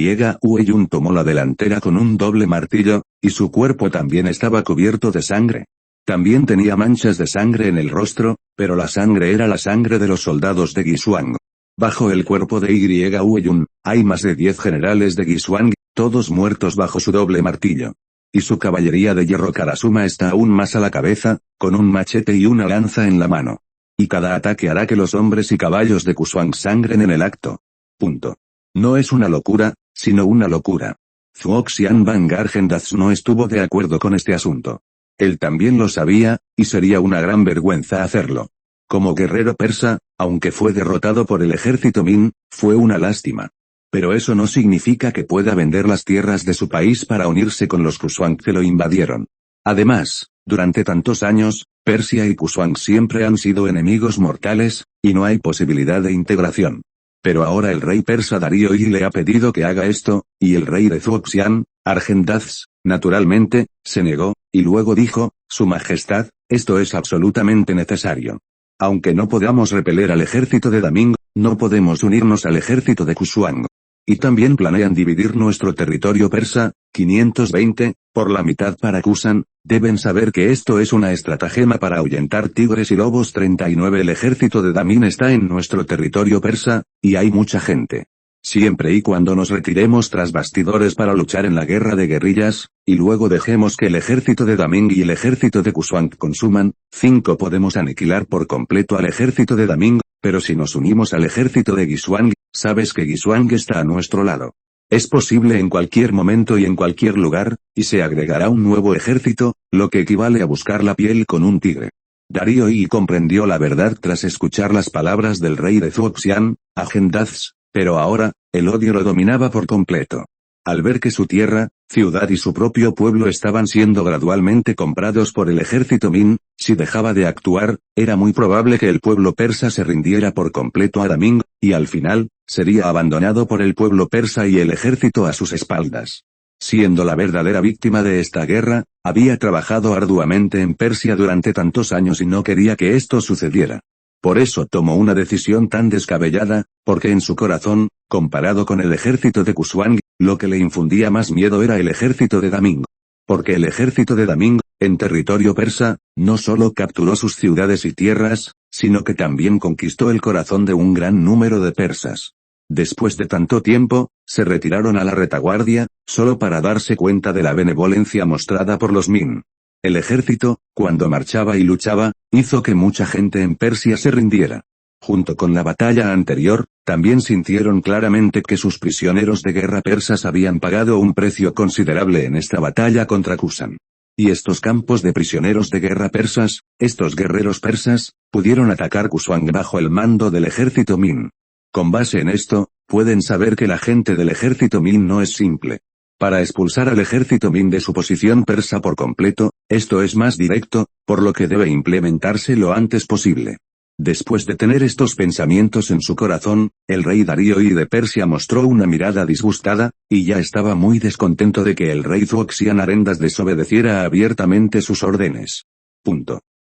Hueyun tomó la delantera con un doble martillo, y su cuerpo también estaba cubierto de sangre. También tenía manchas de sangre en el rostro, pero la sangre era la sangre de los soldados de Guisuang. Bajo el cuerpo de Y. Hueyun, hay más de 10 generales de Guisuang, todos muertos bajo su doble martillo. Y su caballería de hierro Karasuma está aún más a la cabeza, con un machete y una lanza en la mano. Y cada ataque hará que los hombres y caballos de Guisuang sangren en el acto. Punto. No es una locura, sino una locura. Zhuo Xian Van Gargendaz no estuvo de acuerdo con este asunto. Él también lo sabía, y sería una gran vergüenza hacerlo. Como guerrero persa, aunque fue derrotado por el ejército Min, fue una lástima. Pero eso no significa que pueda vender las tierras de su país para unirse con los Kusuang que lo invadieron. Además, durante tantos años, Persia y Kusuang siempre han sido enemigos mortales, y no hay posibilidad de integración. Pero ahora el rey persa Darío I le ha pedido que haga esto, y el rey de Zhuoxian, Argendaz, naturalmente, se negó, y luego dijo, Su Majestad, esto es absolutamente necesario. Aunque no podamos repeler al ejército de Daming, no podemos unirnos al ejército de Kusuang. Y también planean dividir nuestro territorio persa, 520, por la mitad para Kusan. Deben saber que esto es una estratagema para ahuyentar tigres y lobos. 39 El ejército de Damin está en nuestro territorio persa, y hay mucha gente. Siempre y cuando nos retiremos tras bastidores para luchar en la guerra de guerrillas, y luego dejemos que el ejército de Daming y el ejército de Kusuang consuman, 5 podemos aniquilar por completo al ejército de Daming, pero si nos unimos al ejército de Guisuang, sabes que Guisuang está a nuestro lado. Es posible en cualquier momento y en cualquier lugar, y se agregará un nuevo ejército, lo que equivale a buscar la piel con un tigre. Darío I comprendió la verdad tras escuchar las palabras del rey de Zhuoxian, Agendaz, pero ahora, el odio lo dominaba por completo. Al ver que su tierra, ciudad y su propio pueblo estaban siendo gradualmente comprados por el ejército Min, si dejaba de actuar, era muy probable que el pueblo persa se rindiera por completo a Daming, y al final, sería abandonado por el pueblo persa y el ejército a sus espaldas. Siendo la verdadera víctima de esta guerra, había trabajado arduamente en Persia durante tantos años y no quería que esto sucediera. Por eso tomó una decisión tan descabellada, porque en su corazón, comparado con el ejército de Kusuang, lo que le infundía más miedo era el ejército de Daming. Porque el ejército de Daming, en territorio persa, no solo capturó sus ciudades y tierras, sino que también conquistó el corazón de un gran número de persas. Después de tanto tiempo, se retiraron a la retaguardia, solo para darse cuenta de la benevolencia mostrada por los Min. El ejército, cuando marchaba y luchaba, hizo que mucha gente en Persia se rindiera. Junto con la batalla anterior, también sintieron claramente que sus prisioneros de guerra persas habían pagado un precio considerable en esta batalla contra Kusan. Y estos campos de prisioneros de guerra persas, estos guerreros persas, pudieron atacar Kusuang bajo el mando del ejército Min. Con base en esto, pueden saber que la gente del ejército Min no es simple. Para expulsar al ejército Min de su posición persa por completo, esto es más directo, por lo que debe implementarse lo antes posible. Después de tener estos pensamientos en su corazón, el rey Darío I de Persia mostró una mirada disgustada, y ya estaba muy descontento de que el rey Zhuoxian Arendas desobedeciera abiertamente sus órdenes.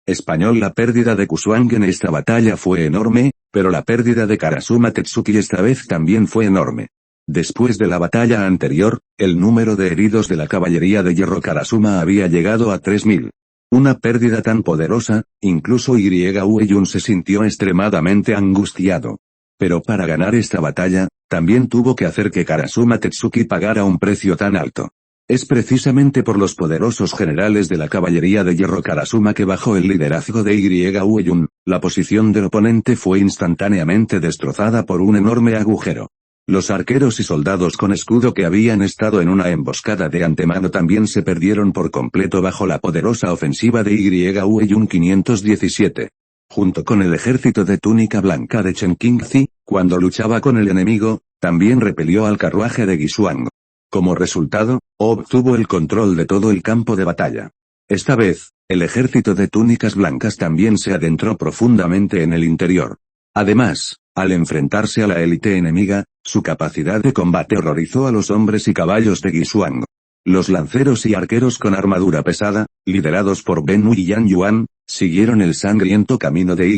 Español. La pérdida de Kusuang en esta batalla fue enorme, pero la pérdida de Karasuma Tetsuki esta vez también fue enorme. Después de la batalla anterior, el número de heridos de la caballería de hierro Karasuma había llegado a 3000. Una pérdida tan poderosa, incluso Hueyun se sintió extremadamente angustiado. Pero para ganar esta batalla, también tuvo que hacer que Karasuma Tetsuki pagara un precio tan alto. Es precisamente por los poderosos generales de la caballería de hierro Karasuma que bajo el liderazgo de Ueyun, la posición del oponente fue instantáneamente destrozada por un enorme agujero. Los arqueros y soldados con escudo que habían estado en una emboscada de antemano también se perdieron por completo bajo la poderosa ofensiva de Ueyun 517. Junto con el ejército de túnica blanca de Chen Qingzi, cuando luchaba con el enemigo, también repelió al carruaje de Guisuang. Como resultado, obtuvo el control de todo el campo de batalla. Esta vez, el ejército de túnicas blancas también se adentró profundamente en el interior. Además, al enfrentarse a la élite enemiga, su capacidad de combate horrorizó a los hombres y caballos de Guisuang. Los lanceros y arqueros con armadura pesada, liderados por Ben Wu y Yan Yuan, siguieron el sangriento camino de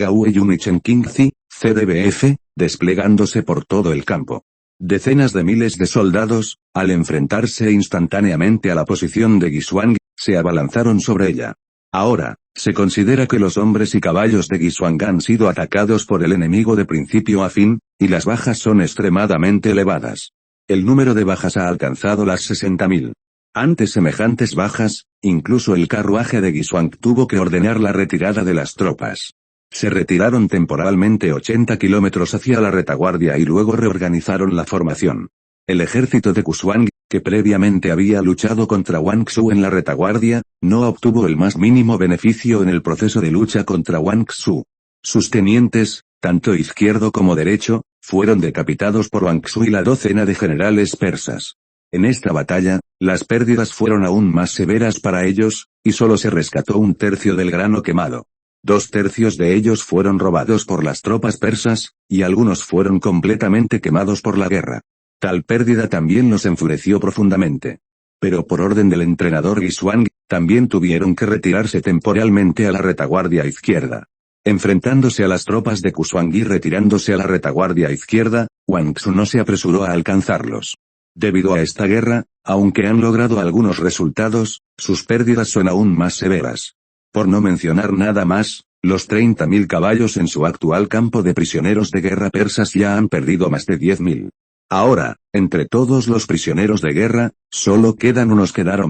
Ueyun y Chen Qingzi, CDBF, desplegándose por todo el campo. Decenas de miles de soldados, al enfrentarse instantáneamente a la posición de Guisuang, se abalanzaron sobre ella. Ahora, se considera que los hombres y caballos de Guisuang han sido atacados por el enemigo de principio a fin, y las bajas son extremadamente elevadas. El número de bajas ha alcanzado las 60.000. Ante semejantes bajas, incluso el carruaje de Guisuang tuvo que ordenar la retirada de las tropas. Se retiraron temporalmente 80 kilómetros hacia la retaguardia y luego reorganizaron la formación. El ejército de Guisuang, que previamente había luchado contra Wang Xu en la retaguardia, no obtuvo el más mínimo beneficio en el proceso de lucha contra Wang Xu. Sus tenientes, tanto izquierdo como derecho, fueron decapitados por Wang Xu y la docena de generales persas. En esta batalla, las pérdidas fueron aún más severas para ellos, y solo se rescató un tercio del grano quemado. 2/3 de ellos fueron robados por las tropas persas, y algunos fueron completamente quemados por la guerra. Tal pérdida también los enfureció profundamente. Pero por orden del entrenador Guisuang, también tuvieron que retirarse temporalmente a la retaguardia izquierda. Enfrentándose a las tropas de Guisuang y retirándose a la retaguardia izquierda, Wang Xu no se apresuró a alcanzarlos. Debido a esta guerra, aunque han logrado algunos resultados, sus pérdidas son aún más severas. Por no mencionar nada más, los 30.000 caballos en su actual campo de prisioneros de guerra persas ya han perdido más de 10.000. Ahora, entre todos los prisioneros de guerra, solo quedaron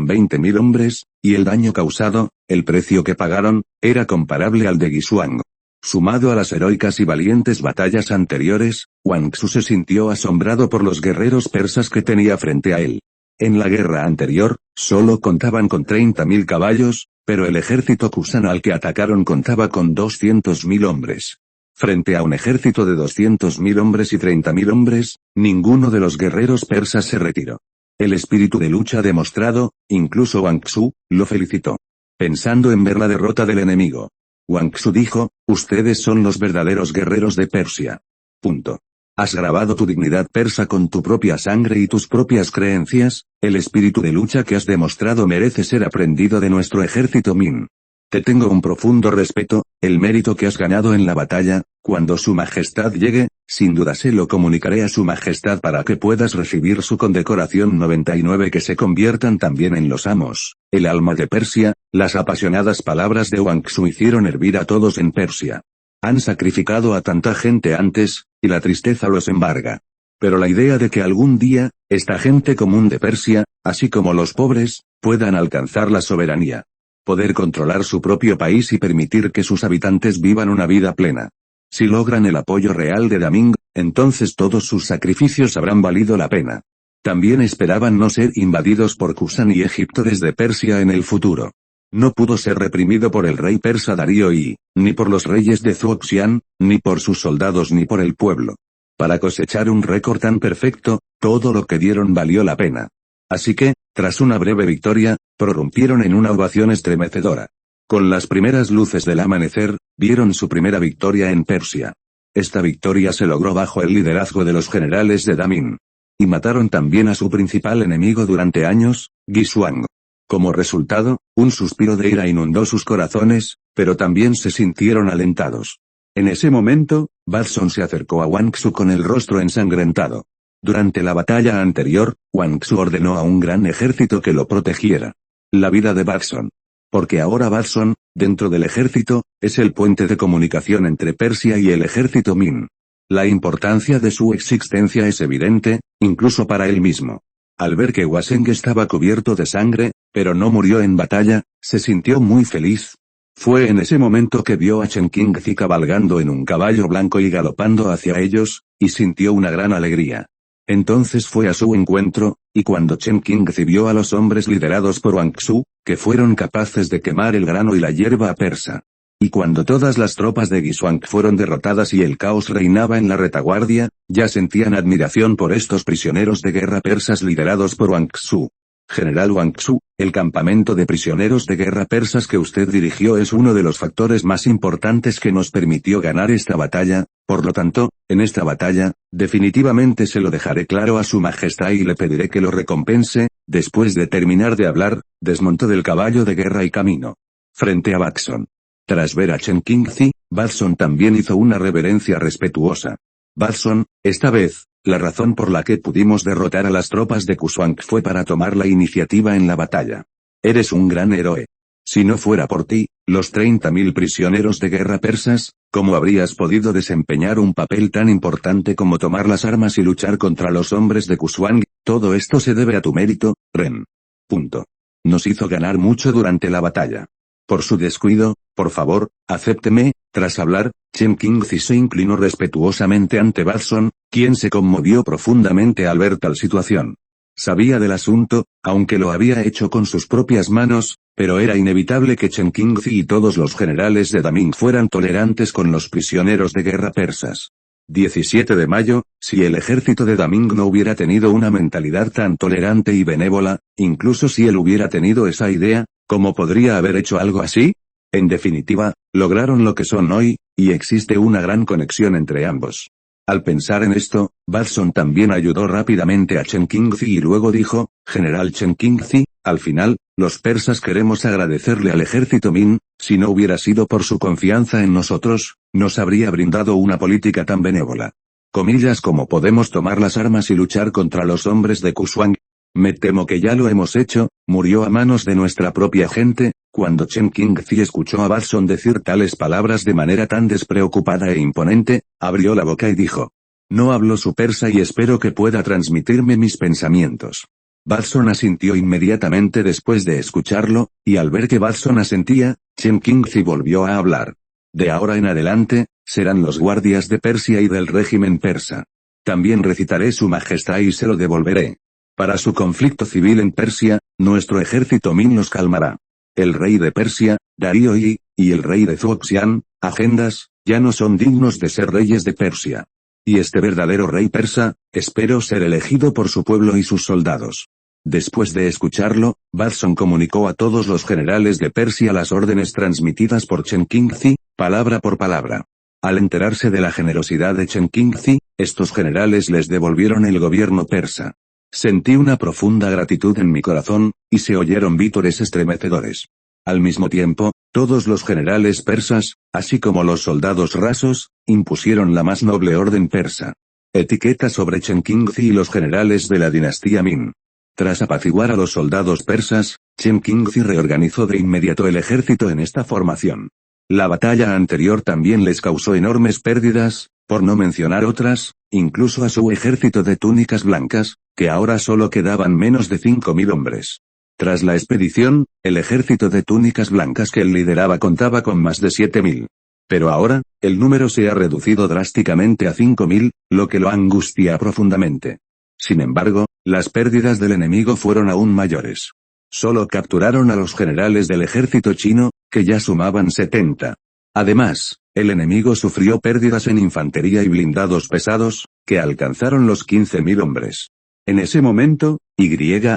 20.000 hombres, y el daño causado, el precio que pagaron, era comparable al de Guisuang. Sumado a las heroicas y valientes batallas anteriores, Wang Xu se sintió asombrado por los guerreros persas que tenía frente a él. En la guerra anterior, solo contaban con 30.000 caballos, pero el ejército Kusan al que atacaron contaba con 200.000 hombres. Frente a un ejército de 200.000 hombres y 30.000 hombres, ninguno de los guerreros persas se retiró. El espíritu de lucha demostrado, incluso Wang Xu, lo felicitó. Pensando en ver la derrota del enemigo, Wang Xu dijo, ustedes son los verdaderos guerreros de Persia. Punto. Has grabado tu dignidad persa con tu propia sangre y tus propias creencias, el espíritu de lucha que has demostrado merece ser aprendido de nuestro ejército Min. Te tengo un profundo respeto, el mérito que has ganado en la batalla, cuando su majestad llegue, sin duda se lo comunicaré a su majestad para que puedas recibir su condecoración 99 que se conviertan también en los amos, el alma de Persia. Las apasionadas palabras de Wang Xu hicieron hervir a todos en Persia. Han sacrificado a tanta gente antes, y la tristeza los embarga. Pero la idea de que algún día, esta gente común de Persia, así como los pobres, puedan alcanzar la soberanía. Poder controlar su propio país y permitir que sus habitantes vivan una vida plena. Si logran el apoyo real de Daming, entonces todos sus sacrificios habrán valido la pena. También esperaban no ser invadidos por Kusan y Egipto desde Persia en el futuro. No pudo ser reprimido por el rey persa Darío y, ni por los reyes de Zhuoxian, ni por sus soldados ni por el pueblo. Para cosechar un récord tan perfecto, todo lo que dieron valió la pena. Así que, tras una breve victoria, prorrumpieron en una ovación estremecedora. Con las primeras luces del amanecer, vieron su primera victoria en Persia. Esta victoria se logró bajo el liderazgo de los generales de Damin. Y mataron también a su principal enemigo durante años, Guisuang. Como resultado, un suspiro de ira inundó sus corazones, pero también se sintieron alentados. En ese momento, Batson se acercó a Wang Xu con el rostro ensangrentado. Durante la batalla anterior, Wang Xu ordenó a un gran ejército que lo protegiera. La vida de Batson. Porque ahora Batson, dentro del ejército, es el puente de comunicación entre Persia y el ejército Min. La importancia de su existencia es evidente, incluso para él mismo. Al ver que Hwaseng estaba cubierto de sangre, pero no murió en batalla, se sintió muy feliz. Fue en ese momento que vio a Chen Qingzi cabalgando en un caballo blanco y galopando hacia ellos, y sintió una gran alegría. Entonces fue a su encuentro, y cuando Chen Qingzi vio a los hombres liderados por Wang Xu, que fueron capaces de quemar el grano y la hierba persa. Y cuando todas las tropas de Guisuang fueron derrotadas y el caos reinaba en la retaguardia, ya sentían admiración por estos prisioneros de guerra persas liderados por Wang Xu. General Wang Xu, el campamento de prisioneros de guerra persas que usted dirigió es uno de los factores más importantes que nos permitió ganar esta batalla, por lo tanto, en esta batalla, definitivamente se lo dejaré claro a su majestad y le pediré que lo recompense. Después de terminar de hablar, desmontó del caballo de guerra y caminó frente a Batson. Tras ver a Chen Qingzi, Batson también hizo una reverencia respetuosa. Batson, esta vez, la razón por la que pudimos derrotar a las tropas de Guisuang fue para tomar la iniciativa en la batalla. Eres un gran héroe. Si no fuera por ti, los 30.000 prisioneros de guerra persas, ¿cómo habrías podido desempeñar un papel tan importante como tomar las armas y luchar contra los hombres de Guisuang? Todo esto se debe a tu mérito, Ren. Punto. Nos hizo ganar mucho durante la batalla. Por su descuido, por favor, acépteme. Tras hablar, Chen Qingzi se inclinó respetuosamente ante Batson, quien se conmovió profundamente al ver tal situación. Sabía del asunto, aunque lo había hecho con sus propias manos, pero era inevitable que Chen Qingzi y todos los generales de Daming fueran tolerantes con los prisioneros de guerra persas. 17 de mayo, si el ejército de Daming no hubiera tenido una mentalidad tan tolerante y benévola, incluso si él hubiera tenido esa idea, ¿cómo podría haber hecho algo así? En definitiva, lograron lo que son hoy, y existe una gran conexión entre ambos. Al pensar en esto, Batson también ayudó rápidamente a Chen Qingzi y luego dijo, General Chen Qingzi, al final, los persas queremos agradecerle al ejército Min, si no hubiera sido por su confianza en nosotros, nos habría brindado una política tan benévola. Comillas como podemos tomar las armas y luchar contra los hombres de Guisuang. Me temo que ya lo hemos hecho, murió a manos de nuestra propia gente. Cuando Chen Qingzi escuchó a Batson decir tales palabras de manera tan despreocupada e imponente, abrió la boca y dijo: No hablo su persa y espero que pueda transmitirme mis pensamientos. Batson asintió inmediatamente después de escucharlo, y al ver que Batson asentía, Chen Qingzi volvió a hablar. De ahora en adelante, serán los guardias de Persia y del régimen persa. También recitaré su majestad y se lo devolveré. Para su conflicto civil en Persia, nuestro ejército Min los calmará. El rey de Persia, Darío y el rey de Fuoxian, Agendas, ya no son dignos de ser reyes de Persia. Y este verdadero rey persa, espero ser elegido por su pueblo y sus soldados. Después de escucharlo, Batson comunicó a todos los generales de Persia las órdenes transmitidas por Chen Qingzi, palabra por palabra. Al enterarse de la generosidad de Chen Qingzi, estos generales les devolvieron el gobierno persa. Sentí una profunda gratitud en mi corazón, y se oyeron vítores estremecedores. Al mismo tiempo, todos los generales persas, así como los soldados rasos, impusieron la más noble orden persa. Etiqueta sobre Chen Qingzi y los generales de la dinastía Min. Tras apaciguar a los soldados persas, Chen Qingzi reorganizó de inmediato el ejército en esta formación. La batalla anterior también les causó enormes pérdidas, por no mencionar otras, incluso a su ejército de túnicas blancas, que ahora solo quedaban menos de 5.000 hombres. Tras la expedición, el ejército de túnicas blancas que él lideraba contaba con más de 7.000. Pero ahora, el número se ha reducido drásticamente a 5.000, lo que lo angustia profundamente. Sin embargo, las pérdidas del enemigo fueron aún mayores. Solo capturaron a los generales del ejército chino, que ya sumaban 70. Además, el enemigo sufrió pérdidas en infantería y blindados pesados, que alcanzaron los 15.000 hombres. En ese momento,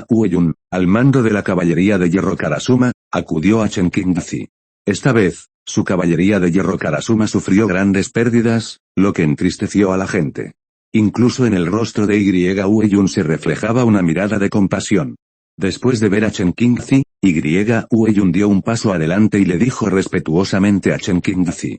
Hueyun, al mando de la caballería de hierro Karasuma, acudió a Chen Qingzi. Esta vez, su caballería de hierro Karasuma sufrió grandes pérdidas, lo que entristeció a la gente. Incluso en el rostro de Hueyun se reflejaba una mirada de compasión. Después de ver a Chen Qingzi, Hueyun dio un paso adelante y le dijo respetuosamente a Chen Qingzi.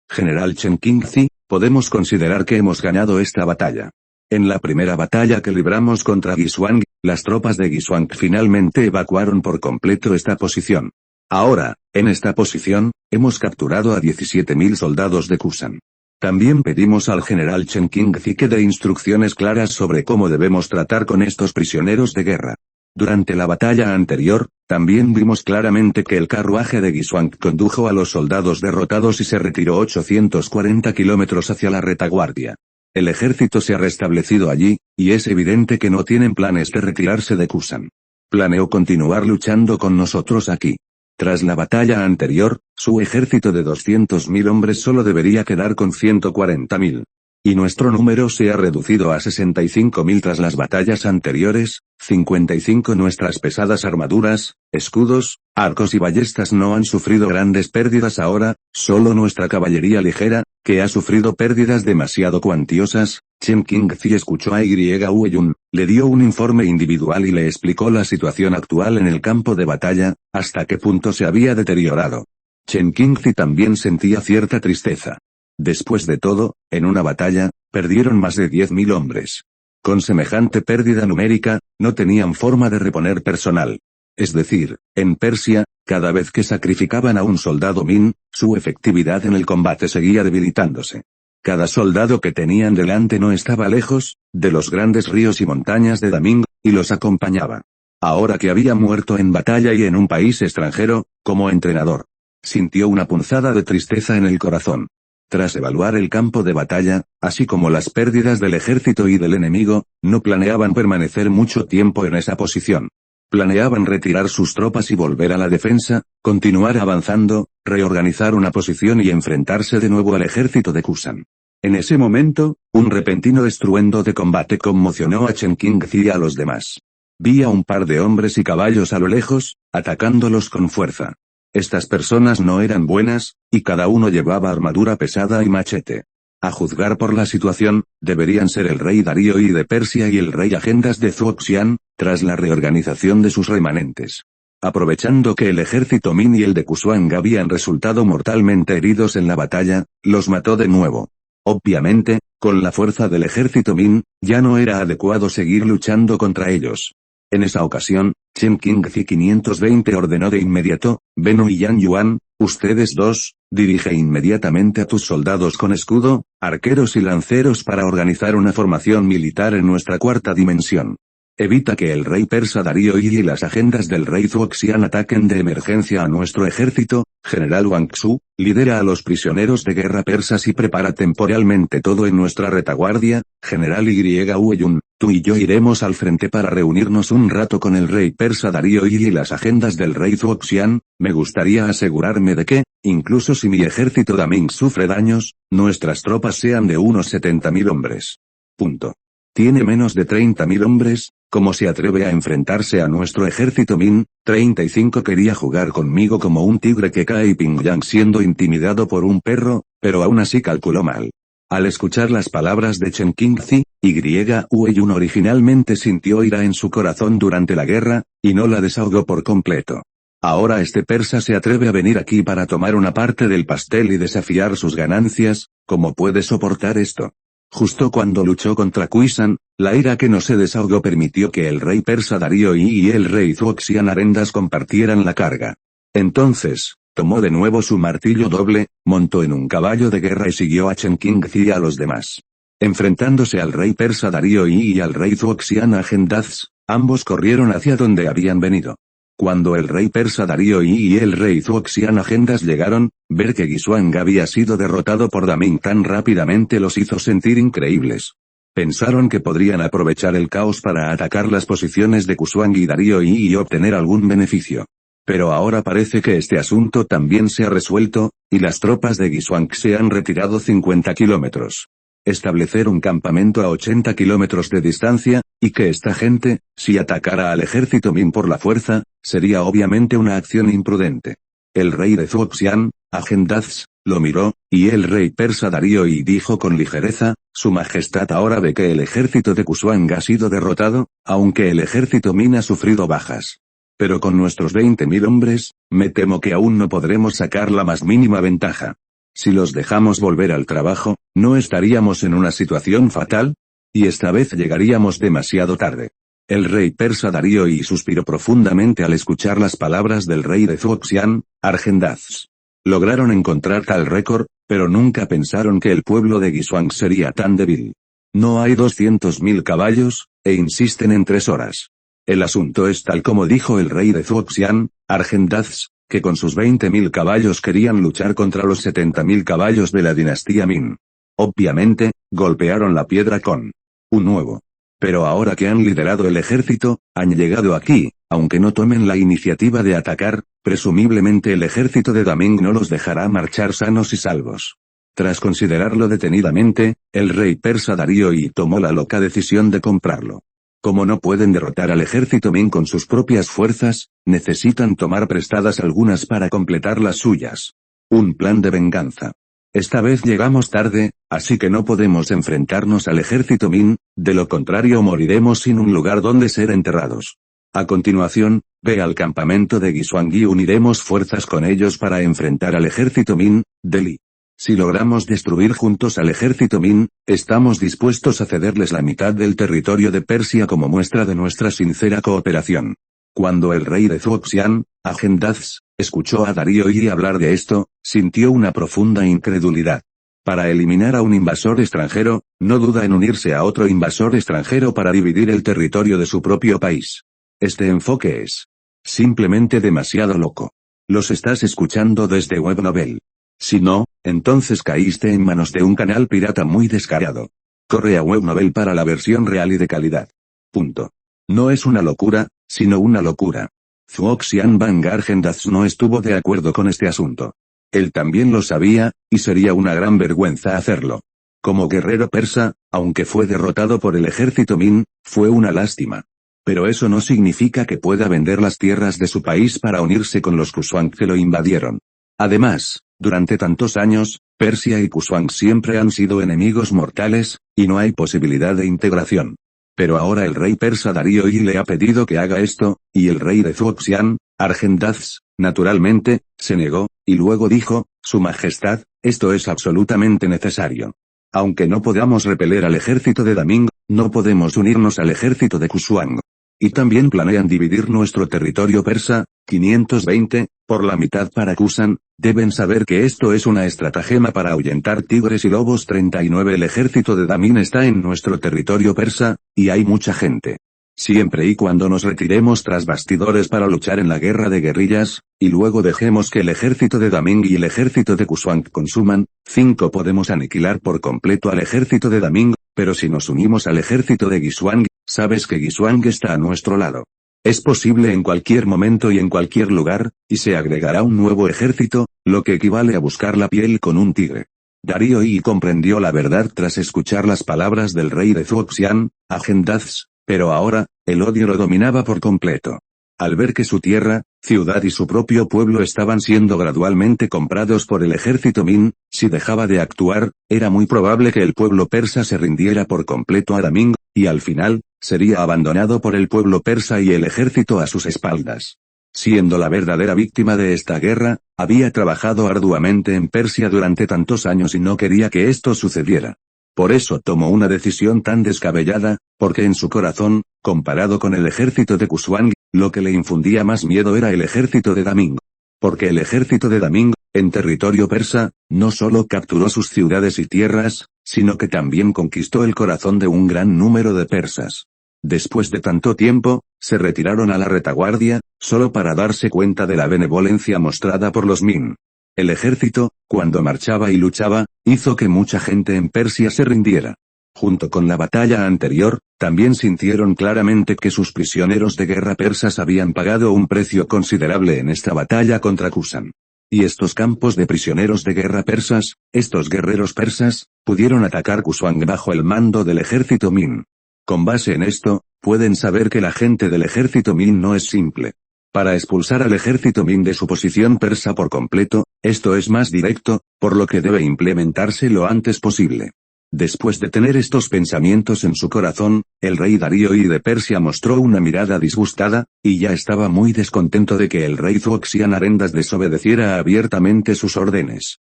General Chen Qingzi, podemos considerar que hemos ganado esta batalla. En la primera batalla que libramos contra Guisuang, las tropas de Guisuang finalmente evacuaron por completo esta posición. Ahora, en esta posición, hemos capturado a 17.000 soldados de Kusan. También pedimos al general Chen Qingzi que dé instrucciones claras sobre cómo debemos tratar con estos prisioneros de guerra. Durante la batalla anterior, también vimos claramente que el carruaje de Guisuang condujo a los soldados derrotados y se retiró 840 kilómetros hacia la retaguardia. El ejército se ha restablecido allí, y es evidente que no tienen planes de retirarse de Kusan. Planeó continuar luchando con nosotros aquí. Tras la batalla anterior, su ejército de 200.000 hombres solo debería quedar con 140.000. Y nuestro número se ha reducido a 65.000 tras las batallas anteriores, 55 nuestras pesadas armaduras, escudos, arcos y ballestas no han sufrido grandes pérdidas ahora, solo nuestra caballería ligera, que ha sufrido pérdidas demasiado cuantiosas. Chen Qingzi escuchó a Yun, le dio un informe individual y le explicó la situación actual en el campo de batalla, hasta qué punto se había deteriorado. Chen Qingzi también sentía cierta tristeza. Después de todo, en una batalla, perdieron más de 10.000 hombres. Con semejante pérdida numérica, no tenían forma de reponer personal. Es decir, en Persia, cada vez que sacrificaban a un soldado Min, su efectividad en el combate seguía debilitándose. Cada soldado que tenían delante no estaba lejos, de los grandes ríos y montañas de Daming, y los acompañaba. Ahora que había muerto en batalla y en un país extranjero, como entrenador, sintió una punzada de tristeza en el corazón. Tras evaluar el campo de batalla, así como las pérdidas del ejército y del enemigo, no planeaban permanecer mucho tiempo en esa posición. Planeaban retirar sus tropas y volver a la defensa, continuar avanzando, reorganizar una posición y enfrentarse de nuevo al ejército de Kusan. En ese momento, un repentino estruendo de combate conmocionó a Chen Qingzi y a los demás. Vi a un par de hombres y caballos a lo lejos, atacándolos con fuerza. Estas personas no eran buenas, y cada uno llevaba armadura pesada y machete. A juzgar por la situación, deberían ser el rey Darío I de Persia y el rey Agendas de Zhuoxian, tras la reorganización de sus remanentes. Aprovechando que el ejército Min y el de Kusuang habían resultado mortalmente heridos en la batalla, los mató de nuevo. Obviamente, con la fuerza del ejército Min, ya no era adecuado seguir luchando contra ellos. En esa ocasión, Chen Qingzi 520 ordenó de inmediato: Benu y Yang Yuan, ustedes dos, dirige inmediatamente a tus soldados con escudo, arqueros y lanceros para organizar una formación militar en nuestra cuarta dimensión. Evita que el rey persa Darío y las agendas del rey Zhuoxian ataquen de emergencia a nuestro ejército. General Wang Xu, lidera a los prisioneros de guerra persas y prepara temporalmente todo en nuestra retaguardia. General Yun, tú y yo iremos al frente para reunirnos un rato con el rey persa Darío y las agendas del rey Zhuoxian. Me gustaría asegurarme de que, incluso si mi ejército Daming sufre daños, nuestras tropas sean de unos 70.000 hombres. Punto. Tiene menos de 30.000 hombres, ¿cómo se atreve a enfrentarse a nuestro ejército Min? 35 quería jugar conmigo como un tigre que cae y Pingyang siendo intimidado por un perro, pero aún así calculó mal. Al escuchar las palabras de Chen Qingzi, Yun originalmente sintió ira en su corazón durante la guerra, y no la desahogó por completo. Ahora este persa se atreve a venir aquí para tomar una parte del pastel y desafiar sus ganancias. ¿Cómo puede soportar esto? Justo cuando luchó contra Kuisan, la ira que no se desahogó permitió que el rey persa Darío y el rey Zhuoxian Arendas compartieran la carga. Entonces, tomó de nuevo su martillo doble, montó en un caballo de guerra y siguió a Chen Qingzi y a los demás. Enfrentándose al rey persa Darío y al rey Zhuoxian Agendas, ambos corrieron hacia donde habían venido. Cuando el rey persa Darío y el rey Zhuoxian Agendas llegaron, ver que Guisuang había sido derrotado por Daming tan rápidamente los hizo sentir increíbles. Pensaron que podrían aprovechar el caos para atacar las posiciones de Kusuang y Darío y obtener algún beneficio. Pero ahora parece que este asunto también se ha resuelto, y las tropas de Guisuang se han retirado 50 kilómetros. Establecer un campamento a 80 kilómetros de distancia, y que esta gente, si atacara al ejército Min por la fuerza, sería obviamente una acción imprudente. El rey de Zhuoxian, Agendas, lo miró, y el rey persa Darío y dijo con ligereza: Su Majestad ahora ve que el ejército de Kusuang ha sido derrotado, aunque el ejército Min ha sufrido bajas. Pero con nuestros 20.000 hombres, me temo que aún no podremos sacar la más mínima ventaja. Si los dejamos volver al trabajo, ¿no estaríamos en una situación fatal? Y esta vez llegaríamos demasiado tarde. El rey persa Darío y suspiró profundamente al escuchar las palabras del rey de Zhuoxian, Agendas. Lograron encontrar tal récord, pero nunca pensaron que el pueblo de Guisuang sería tan débil. No hay 200.000 caballos, e insisten en 3 horas. El asunto es tal como dijo el rey de Zuoxian, Argendaz, que con sus 20.000 caballos querían luchar contra los 70.000 caballos de la dinastía Min. Obviamente, golpearon la piedra con un huevo. Pero ahora que han liderado el ejército, han llegado aquí, aunque no tomen la iniciativa de atacar, presumiblemente el ejército de Daming no los dejará marchar sanos y salvos. Tras considerarlo detenidamente, el rey persa Darío I tomó la loca decisión de comprarlo. Como no pueden derrotar al ejército Min con sus propias fuerzas, necesitan tomar prestadas algunas para completar las suyas. Un plan de venganza. Esta vez llegamos tarde, así que no podemos enfrentarnos al ejército Min, de lo contrario moriremos sin un lugar donde ser enterrados. A continuación, ve al campamento de Guisuang y uniremos fuerzas con ellos para enfrentar al ejército Min, de Li. Si logramos destruir juntos al ejército Min, estamos dispuestos a cederles la mitad del territorio de Persia como muestra de nuestra sincera cooperación. Cuando el rey de Zuoxian, Agendaz, escuchó a Darío I hablar de esto, sintió una profunda incredulidad. Para eliminar a un invasor extranjero, no duda en unirse a otro invasor extranjero para dividir el territorio de su propio país. Este enfoque es simplemente demasiado loco. Los estás escuchando desde Webnovel. Si no, entonces caíste en manos de un canal pirata muy descarado. Corre a Webnovel para la versión real y de calidad. Punto. No es una locura, sino una locura. Zuoxian Bang Argendaz no estuvo de acuerdo con este asunto. Él también lo sabía, y sería una gran vergüenza hacerlo. Como guerrero persa, aunque fue derrotado por el ejército Min, fue una lástima. Pero eso no significa que pueda vender las tierras de su país para unirse con los Kusuang que lo invadieron. Además, durante tantos años, Persia y Kusuang siempre han sido enemigos mortales, y no hay posibilidad de integración. Pero ahora el rey persa Darío I le ha pedido que haga esto, y el rey de Zuoxian, Argendaz, naturalmente, se negó, y luego dijo, Su Majestad, esto es absolutamente necesario. Aunque no podamos repeler al ejército de Daming, no podemos unirnos al ejército de Kusuang. Y también planean dividir nuestro territorio persa, 520, por la mitad para Kusan, deben saber que esto es una estratagema para ahuyentar tigres y lobos. 39 El ejército de Damin está en nuestro territorio persa, y hay mucha gente. Siempre y cuando nos retiremos tras bastidores para luchar en la guerra de guerrillas, y luego dejemos que el ejército de Daming y el ejército de Kusuang consuman, 5 podemos aniquilar por completo al ejército de Daming, pero si nos unimos al ejército de Guisuang, sabes que Guisuang está a nuestro lado. Es posible en cualquier momento y en cualquier lugar, y se agregará un nuevo ejército, lo que equivale a buscar la piel con un tigre. Darío I comprendió la verdad tras escuchar las palabras del rey de Zuoxian, Agendaz, pero ahora, el odio lo dominaba por completo. Al ver que su tierra, ciudad y su propio pueblo estaban siendo gradualmente comprados por el ejército Min, si dejaba de actuar, era muy probable que el pueblo persa se rindiera por completo a Daming, y al final, sería abandonado por el pueblo persa y el ejército a sus espaldas. Siendo la verdadera víctima de esta guerra, había trabajado arduamente en Persia durante tantos años y no quería que esto sucediera. Por eso tomó una decisión tan descabellada, porque en su corazón, comparado con el ejército de Kusuang, lo que le infundía más miedo era el ejército de Daming. Porque el ejército de Daming, en territorio persa, no solo capturó sus ciudades y tierras, sino que también conquistó el corazón de un gran número de persas. Después de tanto tiempo, se retiraron a la retaguardia, solo para darse cuenta de la benevolencia mostrada por los Min. El ejército, cuando marchaba y luchaba, hizo que mucha gente en Persia se rindiera. Junto con la batalla anterior, también sintieron claramente que sus prisioneros de guerra persas habían pagado un precio considerable en esta batalla contra Kusan. Y estos campos de prisioneros de guerra persas, estos guerreros persas, pudieron atacar Kusuang bajo el mando del ejército Min. Con base en esto, pueden saber que la gente del ejército Min no es simple. Para expulsar al ejército Min de su posición persa por completo, esto es más directo, por lo que debe implementarse lo antes posible. Después de tener estos pensamientos en su corazón, el rey Darío I de Persia mostró una mirada disgustada, y ya estaba muy descontento de que el rey Zuoxian Arendas desobedeciera abiertamente sus órdenes.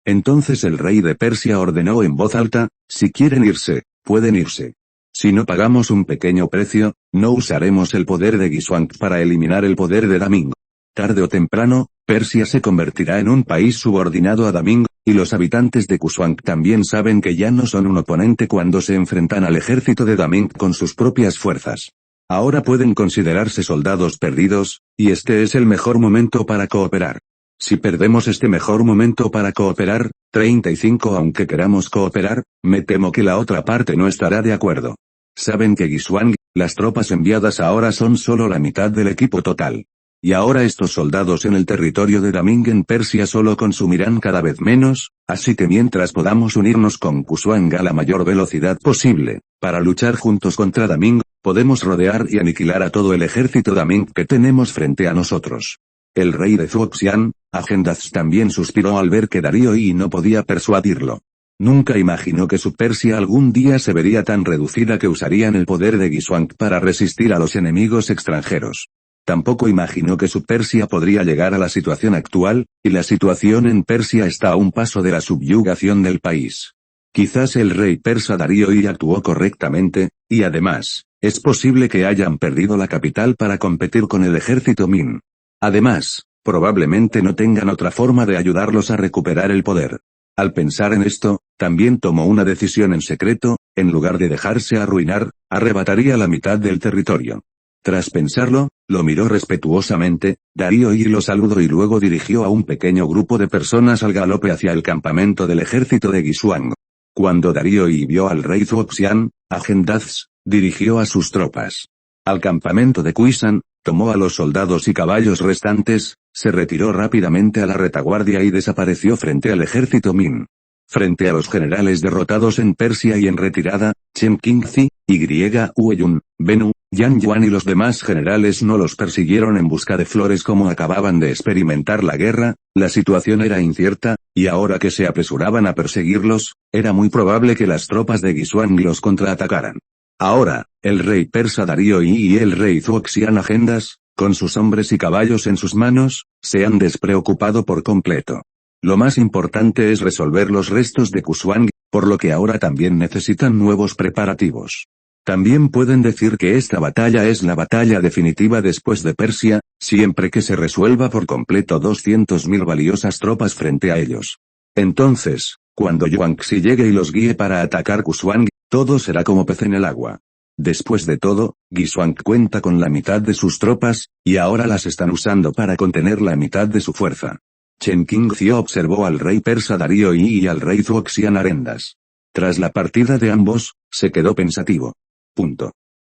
Entonces el rey de Persia ordenó en voz alta, si quieren irse, pueden irse. Si no pagamos un pequeño precio, no usaremos el poder de Guisuang para eliminar el poder de Daming. Tarde o temprano, Persia se convertirá en un país subordinado a Daming, y los habitantes de Kuswang también saben que ya no son un oponente cuando se enfrentan al ejército de Daming con sus propias fuerzas. Ahora pueden considerarse soldados perdidos, y este es el mejor momento para cooperar. Si perdemos este mejor momento para cooperar, 35 aunque queramos cooperar, me temo que la otra parte no estará de acuerdo. Saben que Giswang, las tropas enviadas ahora son solo la mitad del equipo total. Y ahora estos soldados en el territorio de Daming en Persia solo consumirán cada vez menos, así que mientras podamos unirnos con Kuswang a la mayor velocidad posible, para luchar juntos contra Daming, podemos rodear y aniquilar a todo el ejército Daming que tenemos frente a nosotros. El rey de Fuoxian, Agendath también suspiró al ver que Darío y no podía persuadirlo. Nunca imaginó que su Persia algún día se vería tan reducida que usarían el poder de Giswang para resistir a los enemigos extranjeros. Tampoco imaginó que su Persia podría llegar a la situación actual, y la situación en Persia está a un paso de la subyugación del país. Quizás el rey persa Darío I actuó correctamente, y además, es posible que hayan perdido la capital para competir con el ejército Min. Además, probablemente no tengan otra forma de ayudarlos a recuperar el poder. Al pensar en esto, también tomó una decisión en secreto, en lugar de dejarse arruinar, arrebataría la mitad del territorio. Tras pensarlo, lo miró respetuosamente, Darío I lo saludó y luego dirigió a un pequeño grupo de personas al galope hacia el campamento del ejército de Giswang. Cuando Darío I vio al rey Fuoxian, Agendath dirigió a sus tropas al campamento de Kuisan, tomó a los soldados y caballos restantes, se retiró rápidamente a la retaguardia y desapareció frente al ejército Min. Frente a los generales derrotados en Persia y en retirada, Chen Qingzi, Y. Hueyun, Bennu, Yan Yuan y los demás generales no los persiguieron en busca de flores como acababan de experimentar la guerra, la situación era incierta, y ahora que se apresuraban a perseguirlos, era muy probable que las tropas de Giswang los contraatacaran. Ahora, el rey persa Darío I y el rey Fuoxian Agendas, con sus hombres y caballos en sus manos, se han despreocupado por completo. Lo más importante es resolver los restos de Kuswang, por lo que ahora también necesitan nuevos preparativos. También pueden decir que esta batalla es la batalla definitiva después de Persia, siempre que se resuelva por completo 200.000 valiosas tropas frente a ellos. Entonces, cuando Yuanxi llegue y los guíe para atacar Kuswang, todo será como pez en el agua. Después de todo, Giswang cuenta con la mitad de sus tropas, y ahora las están usando para contener la mitad de su fuerza. Chen Qingzi observó al rey persa Darío I y al rey Fuoxian Agendas. Tras la partida de ambos, se quedó pensativo.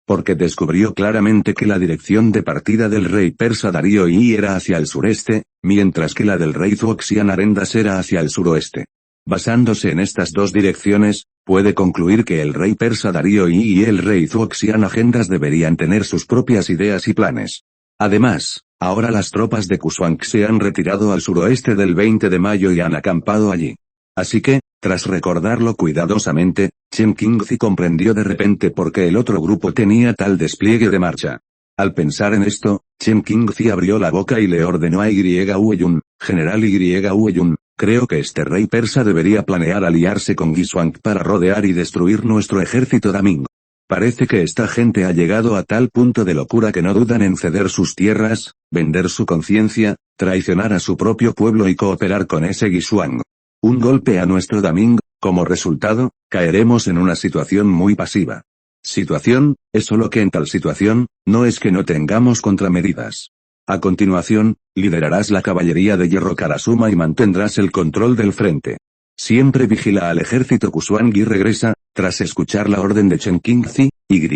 Porque descubrió claramente que la dirección de partida del rey persa Darío I era hacia el sureste, mientras que la del rey Fuoxian Agendas era hacia el suroeste. Basándose en estas dos direcciones, puede concluir que el rey persa Darío I y el rey Fuoxian Agendas deberían tener sus propias ideas y planes. Además, ahora las tropas de Kuswang se han retirado al suroeste del 20 de mayo y han acampado allí. Así que, tras recordarlo cuidadosamente, Chen Qingzi comprendió de repente por qué el otro grupo tenía tal despliegue de marcha. Al pensar en esto, Chen Qingzi abrió la boca y le ordenó a Y. Hueyun, general Y. Hueyun, creo que este rey persa debería planear aliarse con Giswang para rodear y destruir nuestro ejército Daming. Parece que esta gente ha llegado a tal punto de locura que no dudan en ceder sus tierras, vender su conciencia, traicionar a su propio pueblo y cooperar con ese Giswang. Un golpe a nuestro Daming, como resultado, caeremos en una situación muy pasiva. Situación, es solo que en tal situación, no es que no tengamos contramedidas. A continuación, liderarás la caballería de hierro Karasuma y mantendrás el control del frente. Siempre vigila al ejército Kuswang y regresa, tras escuchar la orden de Chen Qingzi, Y.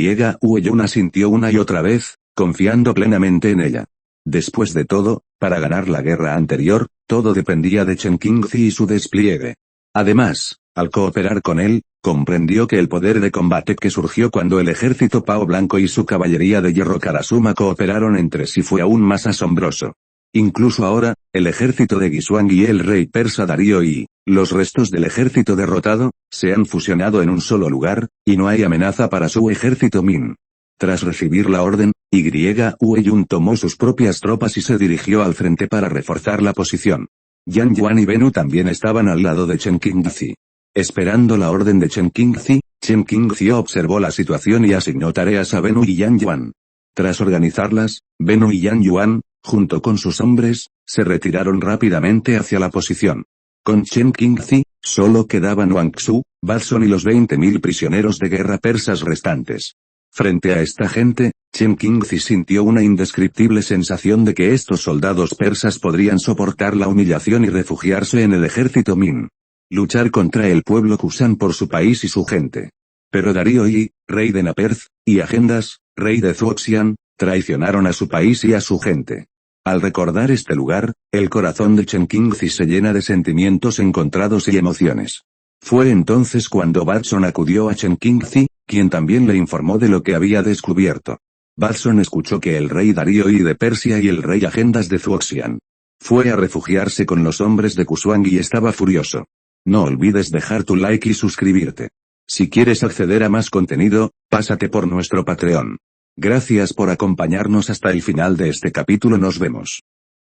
Hueyun asintió una y otra vez, confiando plenamente en ella. Después de todo, para ganar la guerra anterior, todo dependía de Chen Qingzi y su despliegue. Además, al cooperar con él, comprendió que el poder de combate que surgió cuando el ejército Pao Blanco y su caballería de hierro Karasuma cooperaron entre sí fue aún más asombroso. Incluso ahora, el ejército de Giswang y el rey persa Darío y los restos del ejército derrotado, se han fusionado en un solo lugar, y no hay amenaza para su ejército Min. Tras recibir la orden, Y. Hueyun tomó sus propias tropas y se dirigió al frente para reforzar la posición. Yan Yuan y Bennu también estaban al lado de Chen Qingzi. Esperando la orden de Chen Qingzi observó la situación y asignó tareas a Bennu y Yan Yuan. Tras organizarlas, Bennu y Yan Yuan, junto con sus hombres, se retiraron rápidamente hacia la posición. Con Chen Qingzi, solo quedaban Wang Xu, Batson y los 20.000 prisioneros de guerra persas restantes. Frente a esta gente, Chen Qingzi sintió una indescriptible sensación de que estos soldados persas podrían soportar la humillación y refugiarse en el ejército Min. Luchar contra el pueblo Kusan por su país y su gente. Pero Darío Yi, rey de Naperth, y Agendas, rey de Zuoxian, traicionaron a su país y a su gente. Al recordar este lugar, el corazón de Chen Qingzi se llena de sentimientos encontrados y emociones. Fue entonces cuando Batson acudió a Chen Qingzi, quien también le informó de lo que había descubierto. Batson escuchó que el rey Darío Yi de Persia y el rey Agendas de Zuoxian fue a refugiarse con los hombres de Kusuang y estaba furioso. No olvides dejar tu like y suscribirte. Si quieres acceder a más contenido, pásate por nuestro Patreon. Gracias por acompañarnos hasta el final de este capítulo, nos vemos.